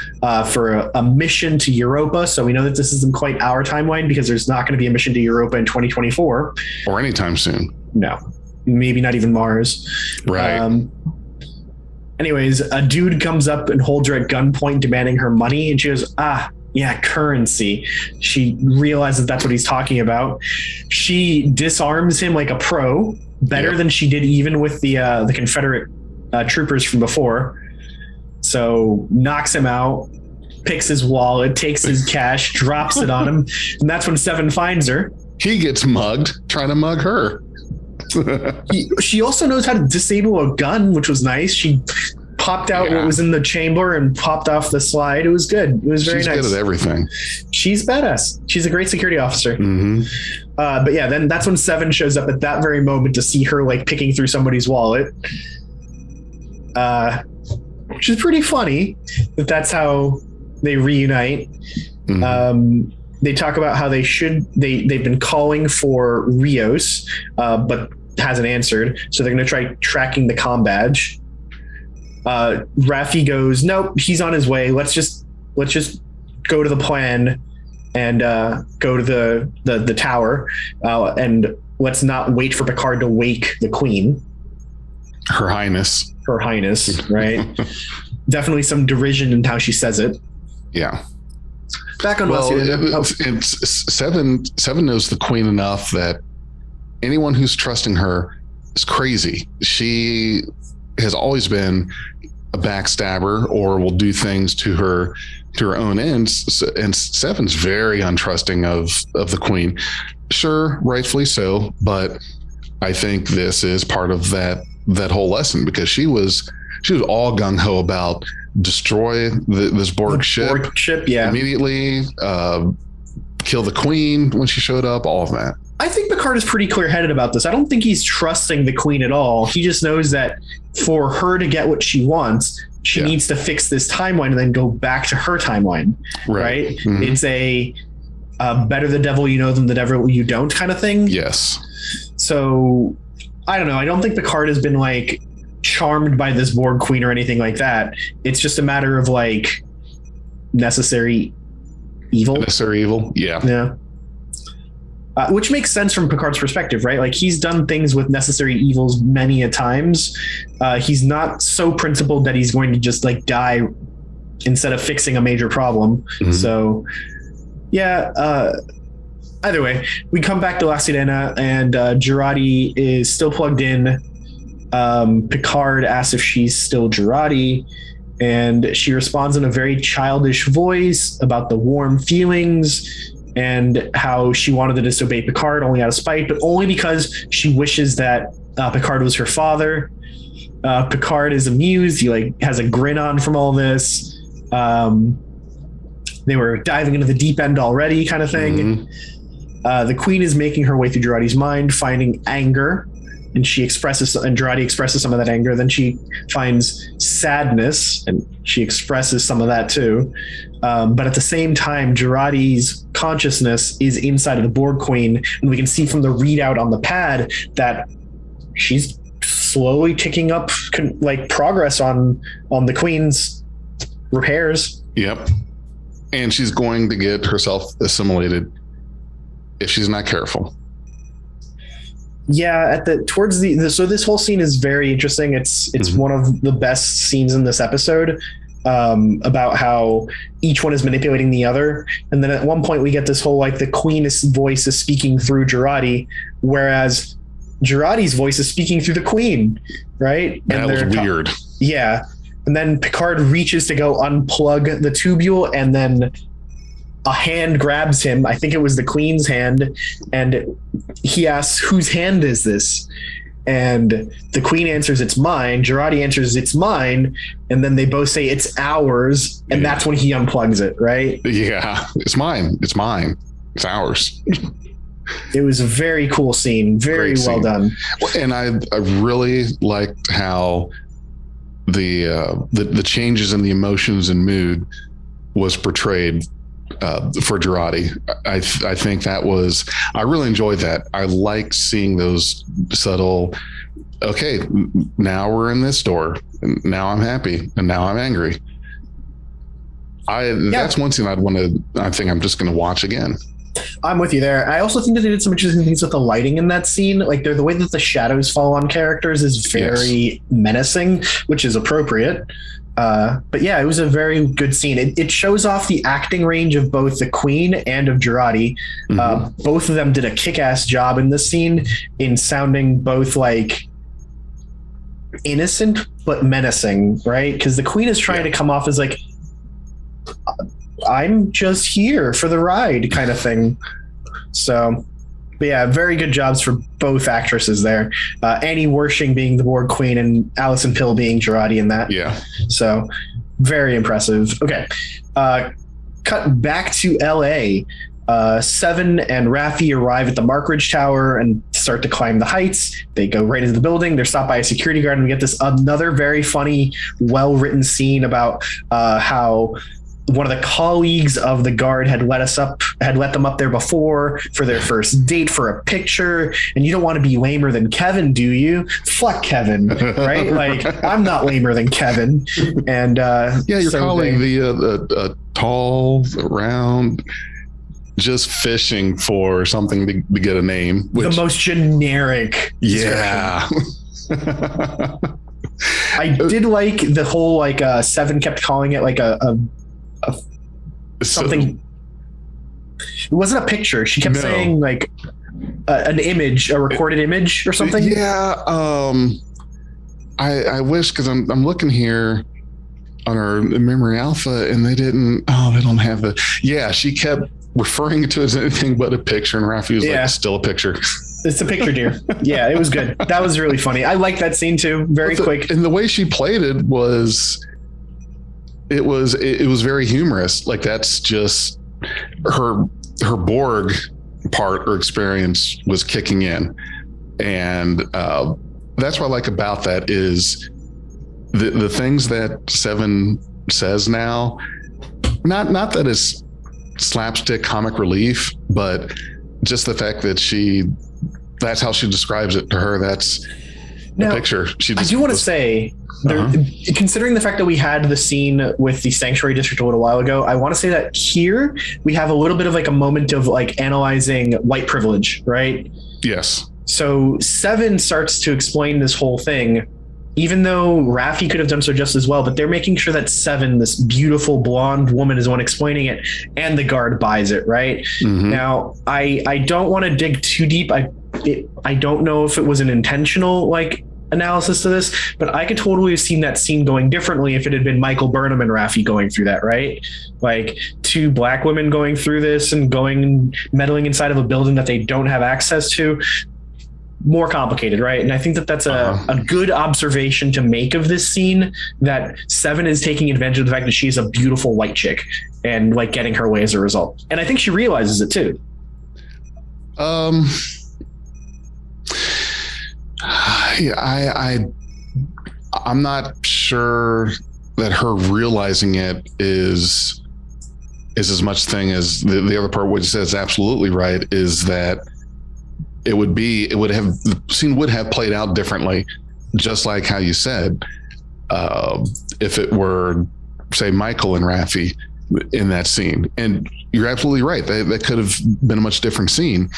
for a mission to Europa. So we know that this isn't quite our timeline because there's not going to be a mission to Europa in 2024. Or anytime soon. No. Maybe not even Mars. Right. Anyways, a dude comes up and holds her at gunpoint demanding her money. And she goes, yeah, currency. She realizes that's what he's talking about. She disarms him like a pro, better than she did even with the Confederate troopers from before. So knocks him out, picks his wallet, takes his cash, drops it on him. And that's when Seven finds her. He gets mugged, trying to mug her. She also knows how to disable a gun, which was nice. She popped out what was in the chamber and popped off the slide. It was good. It was very nice. She's good at everything. She's badass. She's a great security officer. Mm-hmm. But yeah, then that's when Seven shows up at that very moment to see her like picking through somebody's wallet. Which is pretty funny that's how they reunite. Mm-hmm. They talk about how they've been calling for Rios, but hasn't answered. So they're going to try tracking the comm badge. Raffi goes, nope, he's on his way. Let's just go to the plan and go to the tower, and let's not wait for Picard to wake the Queen. Her Highness, right? Definitely some derision in how she says it. Yeah. Back on Seven knows the Queen enough that anyone who's trusting her is crazy. She has always been a backstabber or will do things to her own ends. And Seven's very untrusting of the Queen. Sure, rightfully so, but I think this is part of that whole lesson, because she was all gung-ho about destroy this Borg ship immediately, kill the Queen when she showed up, all of that. I think Picard is pretty clear-headed about this. I don't think he's trusting the Queen at all. He just knows that for her to get what she wants, she needs to fix this timeline and then go back to her timeline. Right? Mm-hmm. It's a better the devil you know than the devil you don't kind of thing. Yes. So I don't know. I don't think Picard has been like charmed by this Borg Queen or anything like that. It's just a matter of like necessary evil. Yeah. Which makes sense from Picard's perspective, right? Like he's done things with necessary evils many a times. He's not so principled that he's going to just like die instead of fixing a major problem. Mm-hmm. So yeah, either way, we come back to La Sirena and Jurati is still plugged in. Picard asks if she's still Jurati, and she responds in a very childish voice about the warm feelings and how she wanted to disobey Picard only out of spite, but only because she wishes that Picard was her father. Picard is amused. He like has a grin on from all this. They were diving into the deep end already, kind of thing. Mm-hmm. The Queen is making her way through Jurati's mind, finding anger, and Jurati expresses some of that anger. Then she finds sadness, and she expresses some of that too. But at the same time, Jurati's consciousness is inside of the Borg Queen, and we can see from the readout on the pad that she's slowly ticking up like progress on the Queen's repairs. Yep. And she's going to get herself assimilated if she's not careful. Yeah, so this whole scene is very interesting. It's mm-hmm. one of the best scenes in this episode, about how each one is manipulating the other. And then at one point we get this whole like the Queen's voice is speaking through Jurati, whereas Jurati's voice is speaking through the Queen, right? That was weird. Yeah. And then Picard reaches to go unplug the tubule, and then a hand grabs him. I think it was the Queen's hand. And he asks, whose hand is this? And the Queen answers, it's mine. Jurati answers, it's mine. And then they both say, it's ours. And that's when he unplugs it, right? Yeah, it's mine. It's mine. It's ours. It was a very cool scene. Very well done. And I really liked how the changes in the emotions and mood was portrayed for Jurati. I think that was, I really enjoyed that. I like seeing those subtle, okay, now we're in this door, and now I'm happy, and now I'm angry. That's one scene I think I'm just going to watch again. I'm with you there. I also think that they did some interesting things with the lighting in that scene. Like the way that the shadows fall on characters is very menacing, which is appropriate. But yeah, it was a very good scene. It shows off the acting range of both the Queen and of Jurati. Mm-hmm. Both of them did a kick-ass job in this scene in sounding both like innocent but menacing, right? Because the Queen is trying to come off as like, I'm just here for the ride kind of thing. So, but yeah, very good jobs for both actresses there. Annie Wershing being the Borg Queen and Alison Pill being Jurati in that. Yeah. So very impressive. Okay. Cut back to LA. Seven and Raffi arrive at the Markridge Tower and start to climb the heights. They go right into the building. They're stopped by a security guard, and we get this another very funny, well-written scene about how one of the colleagues of the guard had let them up there before for their first date for a picture. And you don't want to be lamer than Kevin, do you? Fuck Kevin, right? Like, I'm not lamer than Kevin. And your colleague, the tall, round, just fishing for something to get a name. The most generic. Yeah. I did like the whole Seven kept calling it like a something. It wasn't a picture. She kept saying like an image, a recorded image or something. Yeah. I wish, because I'm looking here on our memory alpha and they don't have the. Yeah, she kept referring to it as anything but a picture, and Raffi was like, still a picture. It's a picture, dear. Yeah, it was good. That was really funny. I like that scene too. Very quick. And the way she played it was very humorous. Like, that's just her Borg part or experience was kicking in. And that's what I like about that is the things that Seven says now, not that it's slapstick comic relief, but just the fact that that's how she describes it to her. That's the picture. I do want to say, considering the fact that we had the scene with the Sanctuary District a little while ago, I want to say that here we have a little bit of like a moment of like analyzing white privilege, right? Yes. So Seven starts to explain this whole thing, even though Raffi could have done so just as well, but they're making sure that Seven, this beautiful blonde woman, is the one explaining it, and the guard buys it, right? Mm-hmm. Now, I don't want to dig too deep. I don't know if it was an intentional analysis to this, but I could totally have seen that scene going differently if it had been Michael Burnham and Raffi going through that, right? Like, two black women going through this and meddling inside of a building that they don't have access to. More complicated, right? And I think that that's a good observation to make of this scene, that Seven is taking advantage of the fact that she's a beautiful white chick and like getting her way as a result. And I think she realizes it too. I'm not sure that her realizing it is as much thing as the other part, which says absolutely right, is that the scene would have played out differently, just like how you said, if it were, say, Michael and Raffi in that scene. And you're absolutely right. That could have been a much different scene.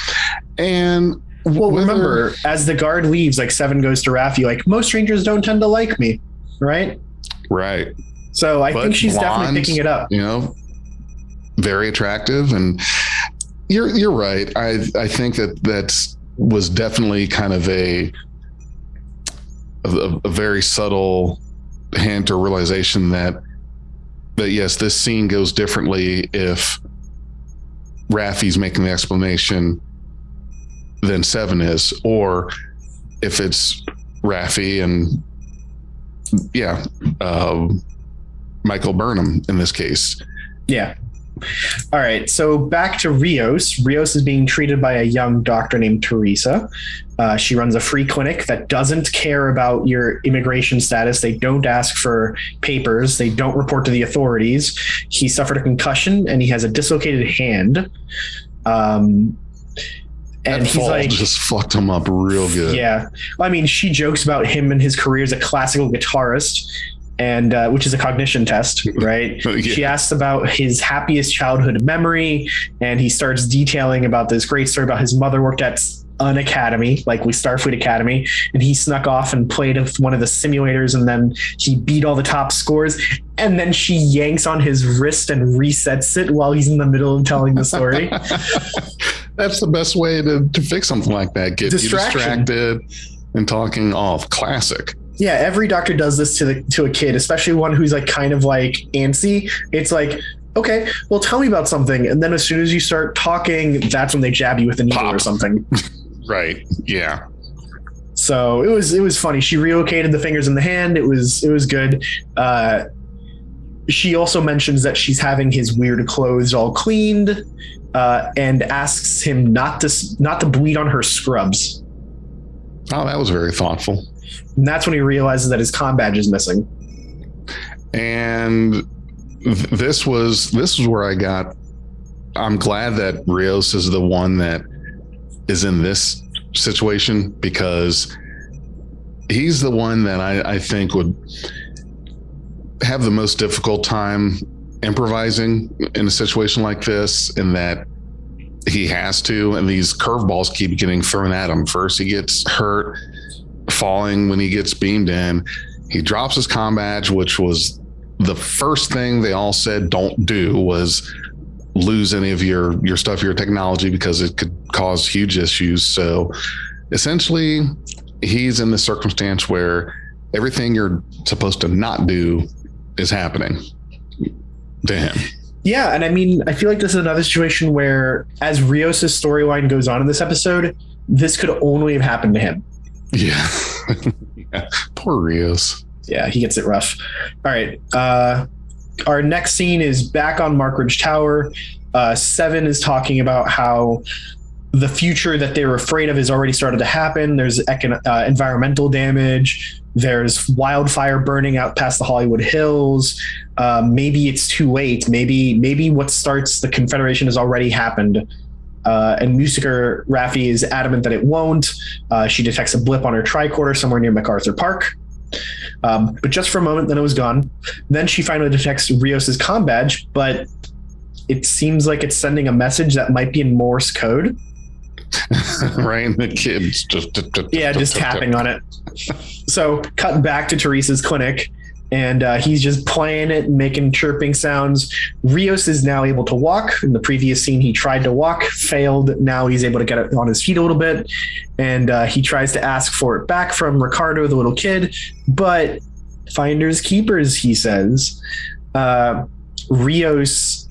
And remember, as the guard leaves, like, Seven goes to Raffi, like, most strangers don't tend to like me, right? Right. So I think she's definitely picking it up. Very attractive. And you're right. I think that was definitely kind of a very subtle hint or realization that yes, this scene goes differently if Raffi's making the explanation than Seven is, or if it's Raffi and Michael Burnham in this case. Yeah. All right, so back to Rios. Rios is being treated by a young doctor named Teresa. She runs a free clinic that doesn't care about your immigration status. They don't ask for papers. They don't report to the authorities. He suffered a concussion and he has a dislocated hand. And he's like, just fucked him up real good. Yeah. I mean, she jokes about him and his career as a classical guitarist, and which is a cognition test, right? Yeah. She asks about his happiest childhood memory, and he starts detailing about this great story about his mother worked at an academy, like Starfleet Academy, and he snuck off and played one of the simulators, and then he beat all the top scores, and then she yanks on his wrist and resets it while he's in the middle of telling the story. That's the best way to fix something like that. Get you distracted and talking off. Classic. Yeah, every doctor does this to a kid, especially one who's like kind of like antsy. It's like, okay, well, tell me about something, and then as soon as you start talking, that's when they jab you with a needle or something. Right. Yeah. So it was funny. She relocated the fingers in the hand. It was good. She also mentions that she's having his weird clothes all cleaned, and asks him not to bleed on her scrubs. Oh, that was very thoughtful. And that's when he realizes that his comm badge is missing. And this was where I'm glad that Rios is the one that is in this situation, because he's the one that I think would have the most difficult time improvising in a situation like this, in that he has to, and these curveballs keep getting thrown at him. First he gets hurt falling when he gets beamed in. He drops his comm badge, which was the first thing they all said don't do, was lose any of your stuff, your technology, because it could cause huge issues. So essentially he's in the circumstance where everything you're supposed to not do is happening to him. Yeah, and I mean, I feel like this is another situation where, as Rios' storyline goes on in this episode, this could only have happened to him. Yeah. Yeah. Poor Rios. Yeah, he gets it rough. All right. Our next scene is back on Markridge Tower. Seven is talking about how the future that they were afraid of has already started to happen. There's environmental damage. There's wildfire burning out past the Hollywood Hills. Maybe it's too late. Maybe what starts the Confederation has already happened. And Musiker Raffi is adamant that it won't. She detects a blip on her tricorder somewhere near MacArthur Park. But just for a moment, then it was gone. Then she finally detects Rios' comm badge, but it seems like it's sending a message that might be in Morse code. Right? The kid's just tapping on it. So cut back to Teresa's clinic, and he's just playing it and making chirping sounds. Rios is now able to walk. In the previous scene, he tried to walk, failed. Now he's able to get on his feet a little bit, and he tries to ask for it back from Ricardo, the little kid, but finders keepers, he says. Rios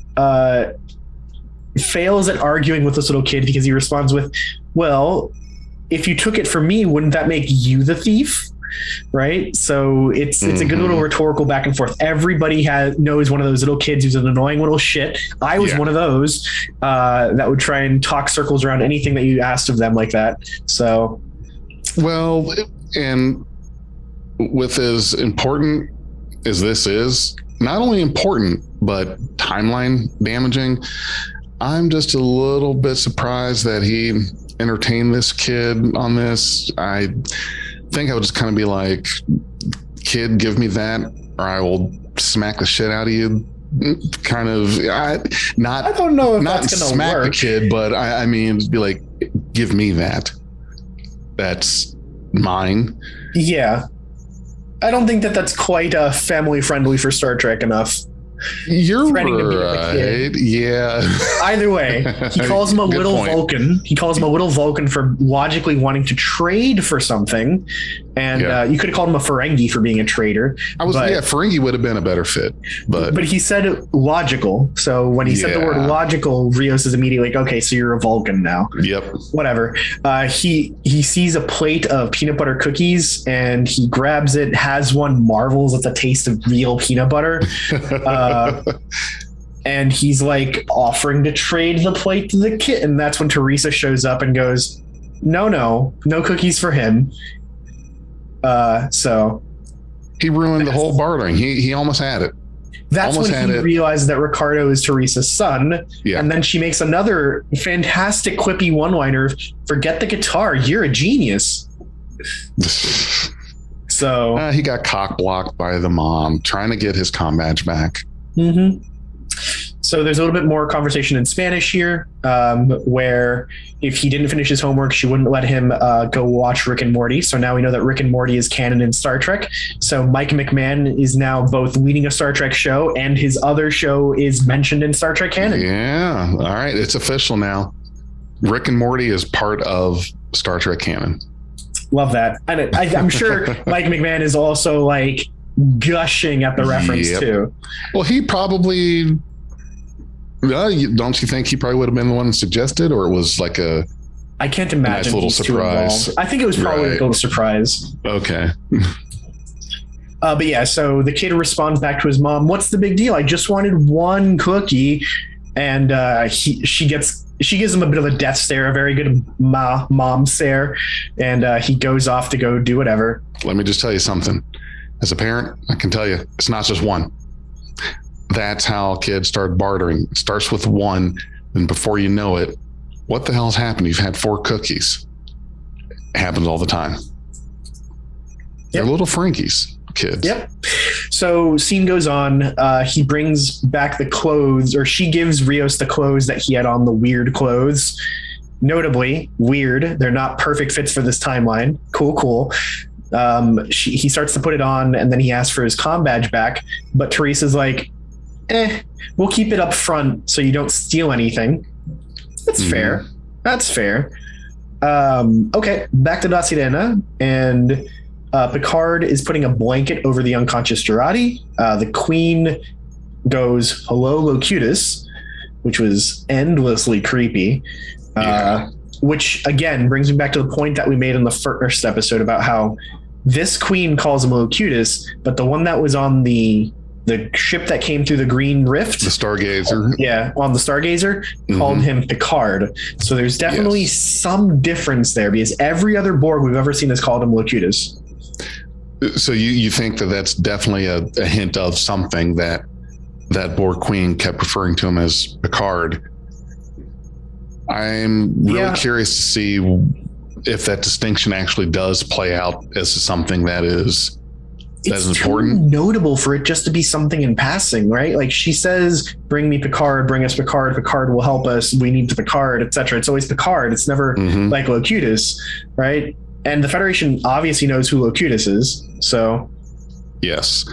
fails at arguing with this little kid because he responds with, well, if you took it from me, wouldn't that make you the thief? Right? So it's a good little rhetorical back and forth. Everybody knows one of those little kids who's an annoying little shit. I was one of those that would try and talk circles around anything that you asked of them like that. So, well, and with as important as this is, not only important, but timeline damaging, I'm just a little bit surprised that he entertained this kid on this. I think I would just kind of be like, kid, give me that, or I will smack the shit out of you. Kind of, I don't know if that's going to smack work. The kid, but I mean, be like, give me that. That's mine. Yeah. I don't think that's quite family friendly for Star Trek enough. You're right. Yeah. Either way, he calls him a little point. Vulcan. He calls him a little Vulcan for logically wanting to trade for something. And you could have called him a Ferengi for being a traitor. Ferengi would have been a better fit. But he said logical. So when he said the word logical, Rios is immediately like, okay, so you're a Vulcan now. Yep. Whatever. He sees a plate of peanut butter cookies and he grabs it, has one, marvels at the taste of real peanut butter. And he's like offering to trade the plate to the kid. And that's when Teresa shows up and goes, no cookies for him. So he ruined the whole bartering. He almost had it. That's almost when he realized that Ricardo is Teresa's son. Yeah. And then she makes another fantastic quippy one-liner. Forget the guitar. You're a genius. So he got cock blocked by the mom trying to get his comm badge back. Mm-hmm. So there's a little bit more conversation in Spanish here, where if he didn't finish his homework, she wouldn't let him go watch Rick and Morty. So now we know that Rick and Morty is canon in Star Trek. So Mike McMahon is now both leading a Star Trek show and his other show is mentioned in Star Trek canon. Yeah. All right. It's official now. Rick and Morty is part of Star Trek canon. Love that. And I'm sure Mike McMahon is also like gushing at the reference too. Well, he probably... don't you think he probably would have been the one suggested, or it was like a I can't imagine. Nice little these two surprise. involved. I think it was probably a little surprise. Okay. But yeah, so the kid responds back to his mom. What's the big deal? I just wanted one cookie, and she gives him a bit of a death stare, a very good mom stare, and he goes off to go do whatever. Let me just tell you something. As a parent, I can tell you, it's not just one. That's how kids start bartering. It starts with one, and before you know it, what the hell's happened? You've had 4 cookies. It happens all the time. They're little Frankies, kids. Yep. So scene goes on. He brings back the clothes, or she gives Rios the clothes that he had on, the weird clothes. Notably, weird. They're not perfect fits for this timeline. Cool. He starts to put it on, and then he asks for his comm badge back. But Teresa's like, we'll keep it up front so you don't steal anything. That's fair. That's fair. Okay, back to La Sirena, and Picard is putting a blanket over the unconscious Jurati. The Queen goes, "Hello, Locutus," which was endlessly creepy. Which again brings me back to the point that we made in the first episode about how this Queen calls him Locutus, but the one that was on the ship that came through the Green Rift, the Stargazer, on the Stargazer, called him Picard. So there's definitely some difference there, because every other Borg we've ever seen has called him Locutus. So you think that that's definitely a hint of something, that Borg Queen kept referring to him as Picard. I'm really curious to see if that distinction actually does play out as something that is important. Too notable for it just to be something in passing, right? Like she says, "Bring me Picard, bring us Picard. Picard will help us. We need Picard, etc." It's always Picard. It's never like Locutus, right? And the Federation obviously knows who Locutus is. So, yes.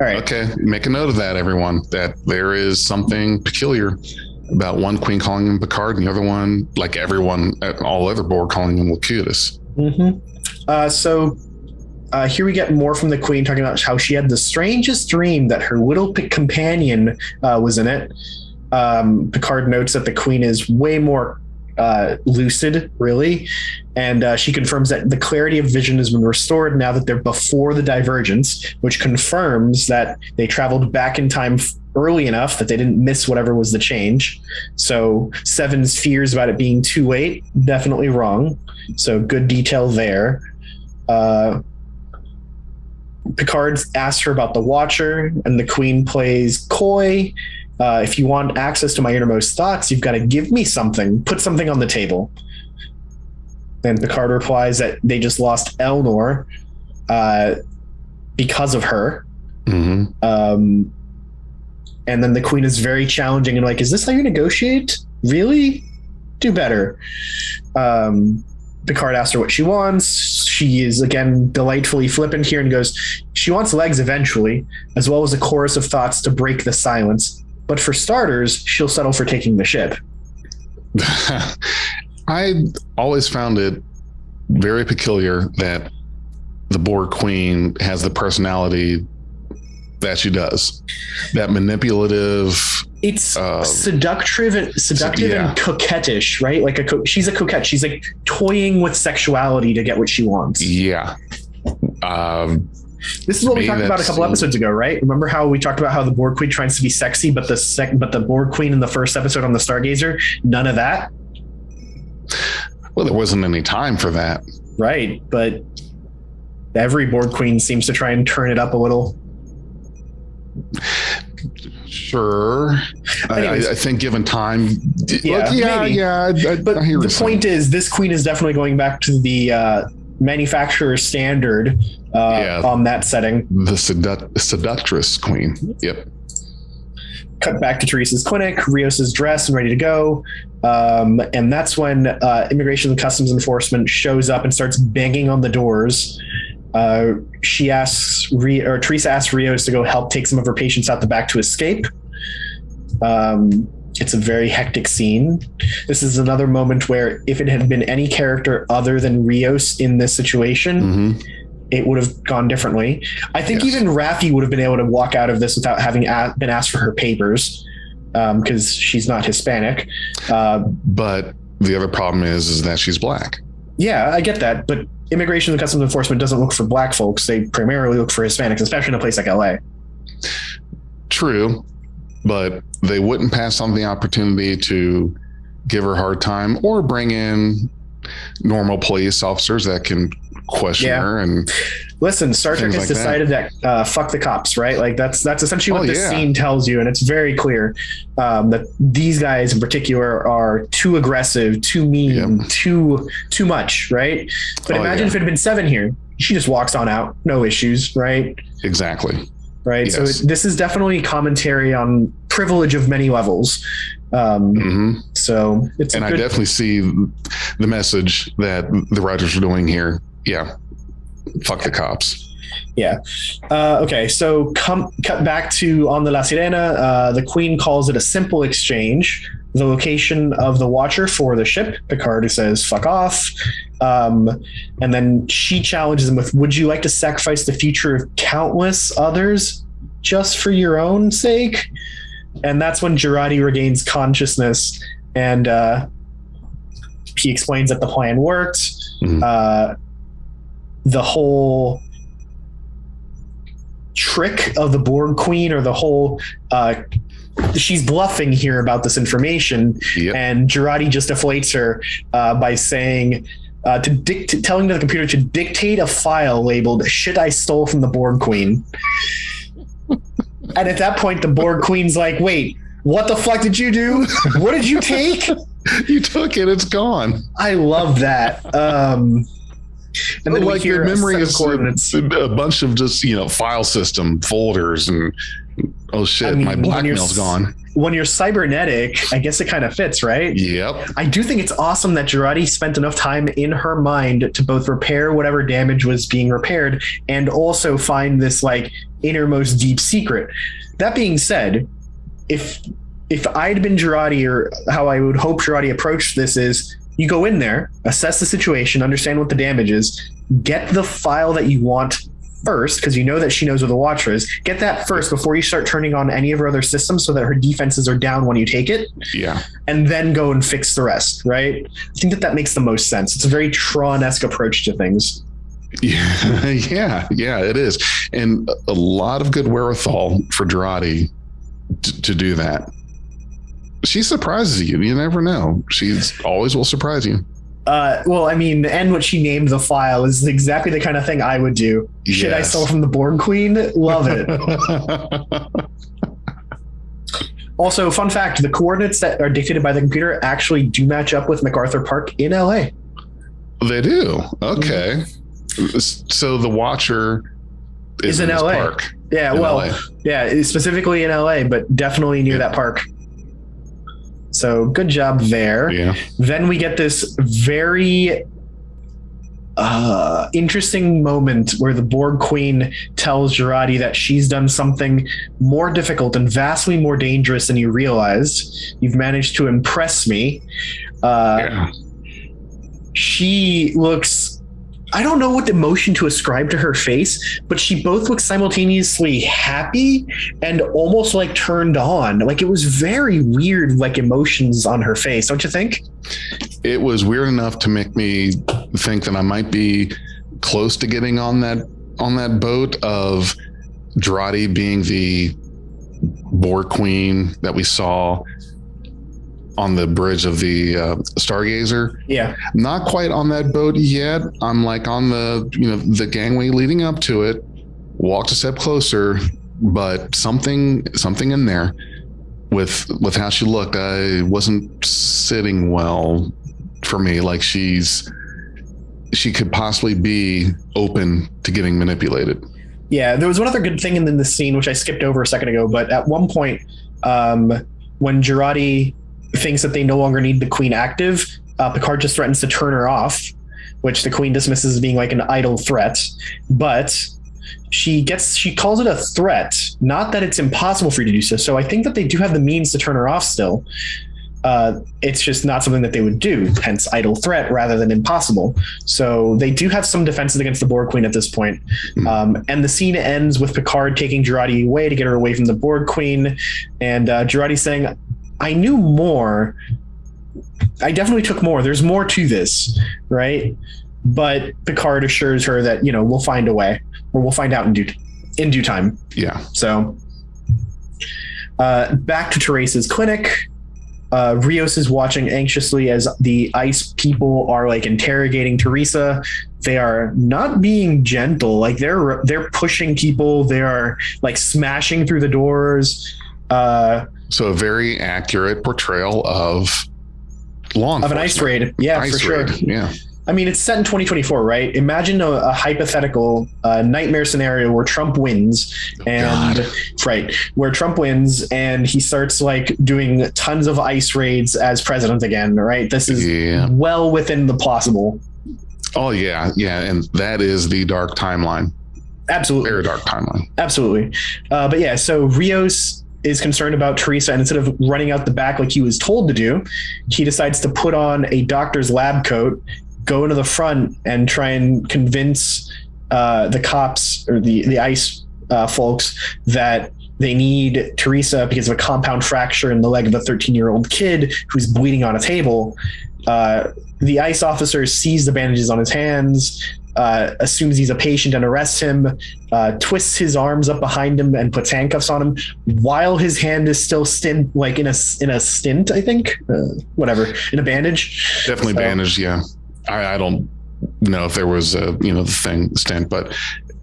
All right. Okay. Make a note of that, everyone, that there is something peculiar about one Queen calling him Picard and the other one, like everyone, all other Borg, calling him Locutus. So here we get more from the Queen talking about how she had the strangest dream that her little companion was in it. Picard notes that the Queen is way more lucid, really, and she confirms that the clarity of vision has been restored now that they're before the divergence, which confirms that they traveled back in time early enough that they didn't miss whatever was the change. So Seven's fears about it being too late, definitely wrong. So good detail there. Picard asks her about the Watcher, and the Queen plays coy. If you want access to my innermost thoughts, you've got to give me something. Put something on the table. Then Picard replies that they just lost Elnor because of her. And then the Queen is very challenging and like, is this how you negotiate? Really? Do better. Picard asks her what she wants. She is, again, delightfully flippant here and goes, she wants legs eventually, as well as a chorus of thoughts to break the silence. But for starters, she'll settle for taking the ship. I always found it very peculiar that the Borg Queen has the personality that she does. That manipulative. It's seductive and coquettish, right? Like she's a coquette. She's like toying with sexuality to get what she wants. Yeah. This is what we talked about a couple episodes ago, right? Remember how we talked about how the Borg Queen tries to be sexy, but the Borg Queen in the first episode on the Stargazer, none of that. Well, there wasn't any time for that, right? But every Borg Queen seems to try and turn it up a little. Sure. I think given time. But the point is, this Queen is definitely going back to the manufacturer standard on that setting. The seductress Queen. Yep. Cut back to Teresa's clinic. Rios is dressed and ready to go. And that's when Immigration and Customs Enforcement shows up and starts banging on the doors. Teresa asks Rios to go help take some of her patients out the back to escape. It's a very hectic scene. This is another moment where if it had been any character other than Rios in this situation, it would have gone differently. I think even Raffi would have been able to walk out of this without having been asked for her papers, because she's not Hispanic. But the other problem is that she's black. Yeah, I get that, but Immigration and Customs Enforcement doesn't look for black folks. They primarily look for Hispanics, especially in a place like LA. True, but they wouldn't pass on the opportunity to give her a hard time or bring in normal police officers that can question her. And listen, Star Trek has decided that fuck the cops, right? Like that's essentially what this scene tells you, and it's very clear that these guys in particular are too aggressive, too mean, too much, right? But imagine if it had been Seven here, she just walks on out, no issues, right? Exactly. Right. Yes. So this is definitely commentary on privilege of many levels. So it's, and I definitely see the message that the writers are doing here. Yeah. Fuck the cops. Yeah. Okay. So cut back to on the La Sirena. The Queen calls it a simple exchange. The location of the Watcher for the ship. Picard says, fuck off. And then she challenges him with, would you like to sacrifice the future of countless others just for your own sake? And that's when Jurati regains consciousness, and he explains that the plan worked. The whole trick of the Borg Queen, or the whole she's bluffing here about this information, and Jurati just deflates her by saying telling the computer to dictate a file labeled "shit I stole from the Borg Queen." And at that point, the Borg Queen's like, "Wait, what the fuck did you do? What did you take?" You took it. It's gone. I love that. And then like we hear your memory is coordinates. a bunch of just file system folders and oh shit, my blackmail's gone. When you're cybernetic, I guess it kind of fits, right? Yep. I do think it's awesome that Jurati spent enough time in her mind to both repair whatever damage was being repaired and also find this like innermost deep secret. That being said, if I'd been Jurati, or how I would hope Jurati approached this is, you go in there, assess the situation, understand what the damage is, get the file that you want first, because you know that she knows where the Watcher is. Get that first before you start turning on any of her other systems so that her defenses are down when you take it. Yeah. And then go and fix the rest, right? I think that makes the most sense. It's a very Tron-esque approach to things. Yeah, it is. And a lot of good wherewithal for Jurati to do that. She surprises you. You never know. She's always will surprise you. Well, I mean, and what she named the file is exactly the kind of thing I would do. Yes. Shit I stole from the Borg Queen. Love it. Also, fun fact, the coordinates that are dictated by the computer actually do match up with MacArthur Park in LA. They do? Okay. So the Watcher is in LA. Park. Yeah, LA. Yeah, specifically in LA, but definitely near that park. So good job there. Yeah. Then we get this very interesting moment where the Borg Queen tells Jurati that she's done something more difficult and vastly more dangerous than you realized. You've managed to impress me. She looks... I don't know what emotion to ascribe to her face, but she both looks simultaneously happy and almost like turned on. Like it was very weird, like emotions on her face. Don't you think? It was weird enough to make me think that I might be close to getting on that boat of Jurati being the Borg Queen that we saw on the bridge of the Stargazer. Yeah. Not quite on that boat yet. I'm like on the gangway leading up to it, walked a step closer, but something in there with how she looked, I wasn't sitting well for me. Like she could possibly be open to getting manipulated. Yeah. There was one other good thing in the scene, which I skipped over a second ago, but at one point, when Jurati thinks that they no longer need the Queen active, Picard just threatens to turn her off, which the Queen dismisses as being like an idle threat. But she calls it a threat, not that it's impossible for you to do so. So I think that they do have the means to turn her off still. It's just not something that they would do, hence idle threat rather than impossible. So they do have some defenses against the Borg Queen at this point. And the scene ends with Picard taking Jurati away to get her away from the Borg Queen, and Jurati saying, I knew more I definitely took more. There's more to this, right? But Picard assures her that, we'll find a way, or we'll find out in due time. Yeah. So back to Teresa's clinic. Rios is watching anxiously as the ice people are like interrogating Teresa. They are not being gentle. Like they're pushing people. They are like smashing through the doors. So a very accurate portrayal of law enforcement. Of an ice raid. Yeah, ice for sure. raid. Yeah. I mean, it's set in 2024, right? Imagine a hypothetical nightmare scenario where Trump wins and where Trump wins and he starts like doing tons of ice raids as president again, right? This is well within the plausible. Oh yeah. Yeah. And that is the dark timeline. Absolutely. Very dark timeline. Absolutely. But yeah, so Rios is concerned about Teresa, and instead of running out the back like he was told to do, he decides to put on a doctor's lab coat, go into the front and try and convince the cops or the ICE folks that they need Teresa because of a compound fracture in the leg of a 13-year-old kid who's bleeding on a table. The ICE officer sees the bandages on his hands, assumes he's a patient and arrests him, twists his arms up behind him and puts handcuffs on him while his hand is still in a stint, I think, in a bandage. Definitely bandaged. Yeah. I don't know if there was a, the stint, but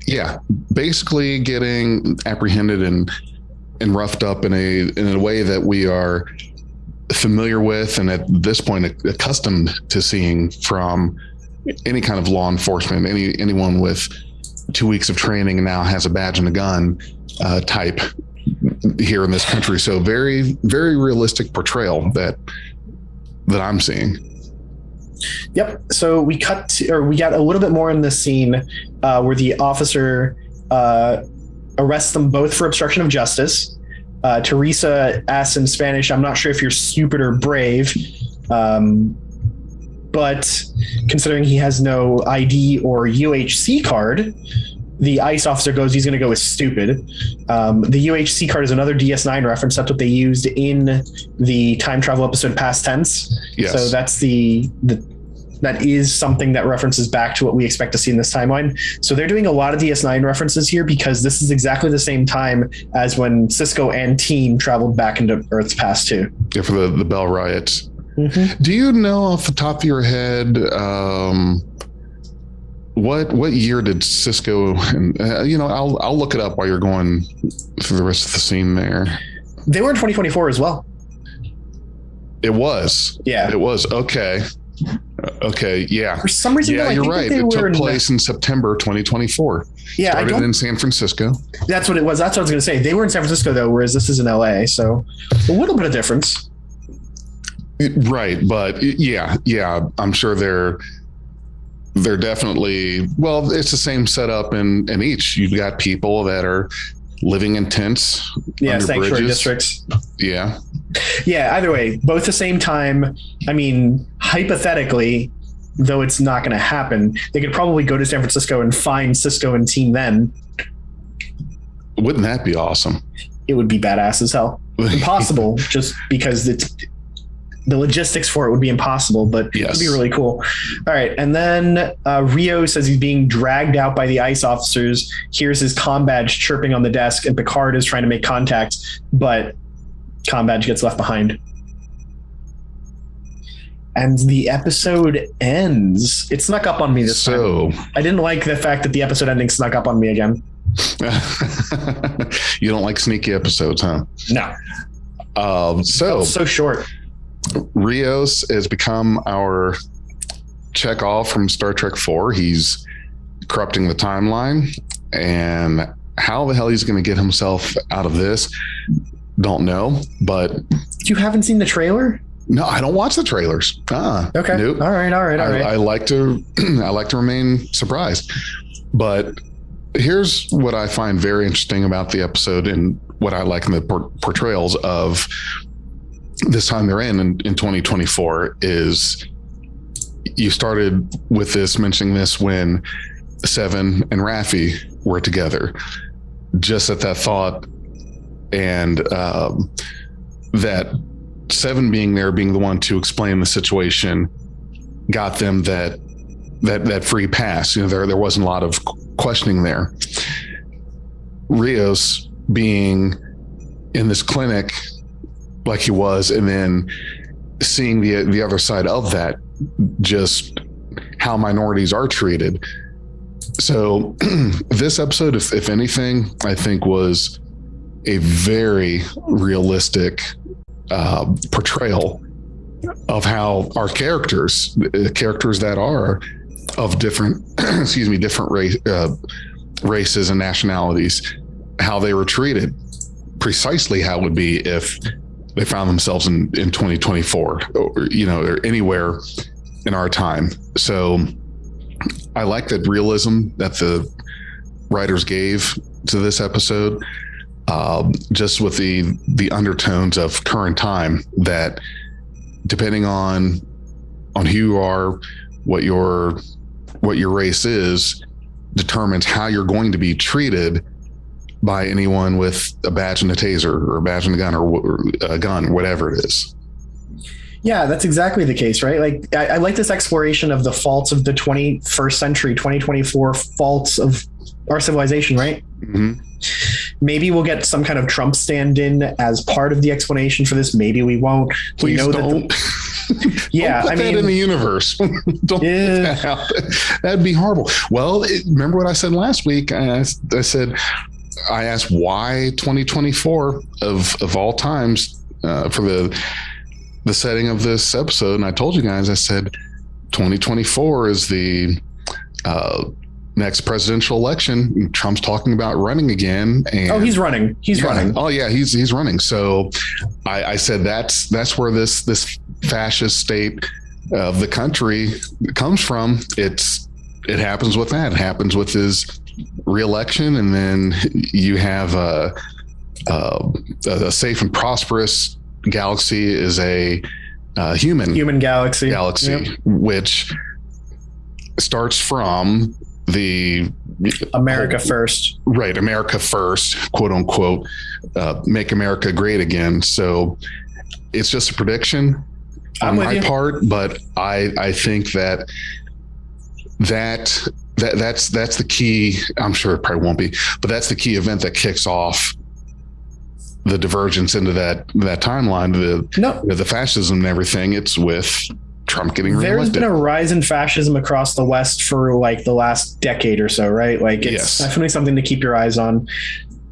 yeah, basically getting apprehended and roughed up in a way that we are familiar with. And at this point, accustomed to seeing from any kind of law enforcement, anyone with 2 weeks of training and now has a badge and a gun type here in this country. So very, very realistic portrayal that I'm seeing. Yep. So we got a little bit more in this scene where the officer arrests them both for obstruction of justice. Teresa asks in Spanish, "I'm not sure if you're stupid or brave." But considering he has no ID or UHC card, the ICE officer goes, he's going to go with stupid. The UHC card is another DS9 reference. That's what they used in the time travel episode Past Tense. Yes. So that's that is something that references back to what we expect to see in this timeline. So they're doing a lot of DS9 references here because this is exactly the same time as when Cisco and team traveled back into Earth's past too. Yeah, for the Bell riots. Mm-hmm. Do you know off the top of your head what year did Cisco and I'll look it up while you're going through the rest of the scene there. They were in 2024 as well. It was. Yeah. It was. Okay, yeah. For some reason, yeah, you're right. It took place in September 2024. Yeah, started in San Francisco. That's what it was. That's what I was going to say. They were in San Francisco though, whereas this is in LA. So a little bit of difference. Right, but yeah, I'm sure they're definitely, well, it's the same setup in each. You've got people that are living in tents, under sanctuary bridges. Districts. Yeah, either way, both the same time. I mean, hypothetically, though it's not going to happen, they could probably go to San Francisco and find Cisco and team then. Wouldn't that be awesome? It would be badass as hell. Impossible, just because the logistics for it would be impossible, but It'd be really cool. All right. And then Rio says he's being dragged out by the ICE officers, hears his comm badge chirping on the desk, and Picard is trying to make contact, but comm badge gets left behind. And the episode ends. It snuck up on me this time. I didn't like the fact that the episode ending snuck up on me again. You don't like sneaky episodes, huh? No. So short. Rios has become our Chekhov from Star Trek 4. He's corrupting the timeline, and how the hell he's going to get himself out of this, don't know. But you haven't seen the trailer? No, I don't watch the trailers. Okay. Nope. All right. I like to remain surprised. But here's what I find very interesting about the episode and what I like in the portrayals of this time they're in 2024 is you started with this, mentioning this when Seven and Raffi were together, just at that thought and that Seven being the one to explain the situation, got them that free pass. There wasn't a lot of questioning there. Rios being in this clinic like he was, and then seeing the other side of that, just how minorities are treated. So this episode, if anything, I think was a very realistic portrayal of how our characters that are of different, different races and nationalities, how they were treated, precisely how it would be if they found themselves in 2024 or anywhere in our time. So I like that realism that the writers gave to this episode, just with the undertones of current time, that depending on who you are, what your race is, determines how you're going to be treated by anyone with a badge and a taser, or a badge and a gun, or a gun, whatever it is. Yeah, that's exactly the case, right? Like, I like this exploration of the faults of the 21st century, 2024 faults of our civilization, right? Mm-hmm. Maybe we'll get some kind of Trump stand-in as part of the explanation for this. Maybe we won't. Please don't. Yeah, don't put that in the universe. Don't put that out. That'd be horrible. Well, remember what I said last week? I asked why 2024 of all times for the setting of this episode, and I told you guys, I said 2024 is the next presidential election. Trump's talking about running again. And he's running. He's running. Oh yeah, he's running. So I said that's where this fascist state of the country comes from. It happens with that. It happens with his re-election, and then you have a safe and prosperous galaxy is a human galaxy, yep. Which starts from the America first, right? America first, quote unquote, make America great again. So it's just a prediction on my part, but I think that's the key. I'm sure it probably won't be, but that's the key event that kicks off the divergence into that timeline, the fascism and everything. It's with Trump getting reelected. There's been a rise in fascism across the West for like the last decade or so, right? Like, it's definitely something to keep your eyes on.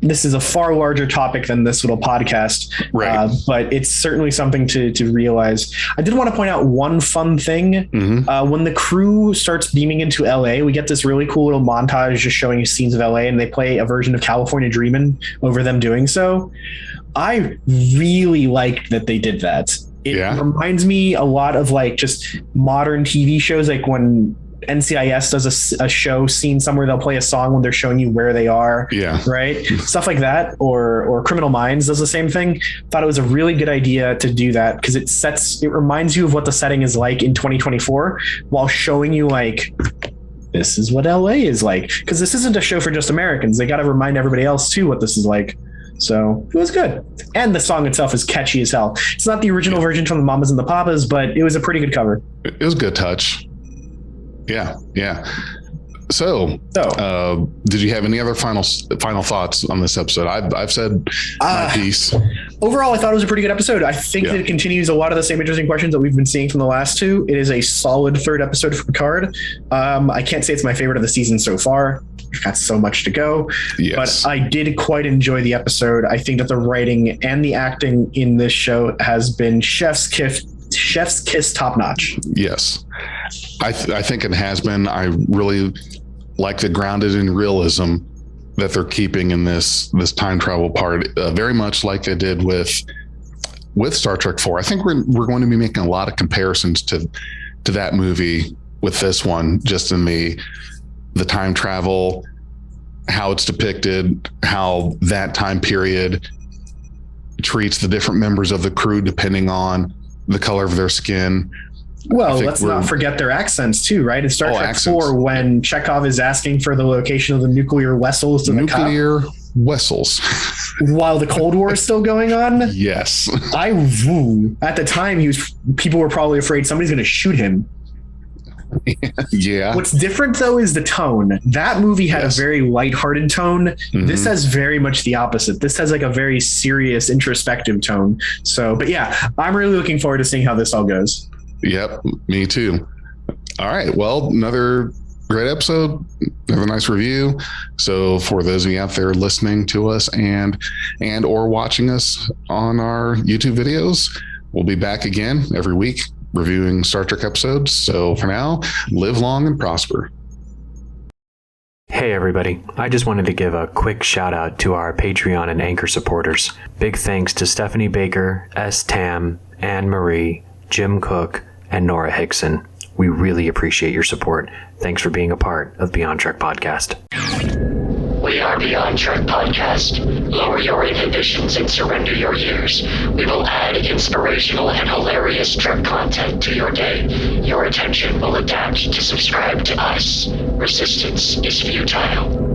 This is a far larger topic than this little podcast, right? But it's certainly something to realize. I did want to point out one fun thing. Mm-hmm. When the crew starts beaming into LA, we get this really cool little montage just showing scenes of LA, and they play a version of California Dreamin' over them doing so. I really liked that they did that. It reminds me a lot of like just modern TV shows, like when NCIS does a show scene somewhere, they'll play a song when they're showing you where they are. Yeah. Right. Stuff like that. Or Criminal Minds does the same thing. Thought it was a really good idea to do that because it reminds you of what the setting is like in 2024 while showing you like, this is what LA is like. Because this isn't a show for just Americans. They got to remind everybody else too what this is like. So it was good. And the song itself is catchy as hell. It's not the original version from the Mamas and the Papas, but it was a pretty good cover. It was a good touch. Yeah. So, did you have any other final thoughts on this episode? I've said my piece. Overall, I thought it was a pretty good episode. I think that it continues a lot of the same interesting questions that we've been seeing from the last two. It is a solid third episode for Picard. I can't say it's my favorite of the season so far. We've got so much to go. Yes. But I did quite enjoy the episode. I think that the writing and the acting in this show has been chef's kiss top notch. Yes. I think it has been. I really like the grounded in realism that they're keeping in this time travel part, very much like they did with Star Trek 4. I think we're going to be making a lot of comparisons to that movie with this one, just in the time travel, how it's depicted, how that time period treats the different members of the crew depending on the color of their skin. Well, let's not forget their accents too, right? In Star Trek 4, when Chekhov is asking for the location of the nuclear vessels to nuclear Wessels. While the Cold War is still going on? Yes. At the time, people were probably afraid somebody's going to shoot him. Yeah. What's different though is the tone. That movie had a very lighthearted tone. This has very much the opposite. This has like a very serious, introspective tone. So, but yeah, I'm really looking forward to seeing how this all goes. Yep, me too. All right. Well, another great episode, another nice review. So for those of you out there listening to us and or watching us on our YouTube videos, we'll be back again every week reviewing Star Trek episodes. So for now, live long and prosper. Hey everybody, I just wanted to give a quick shout out to our Patreon and Anchor supporters. Big thanks to Stephanie Baker, S. Tam, Anne Marie, Jim Cook, and Nora Hickson. We really appreciate your support. Thanks for being a part of Beyond Trek Podcast. We are Beyond Trek Podcast. Lower your inhibitions and surrender your years. We will add inspirational and hilarious Trek content to your day. Your attention will adapt to subscribe to us. Resistance is futile.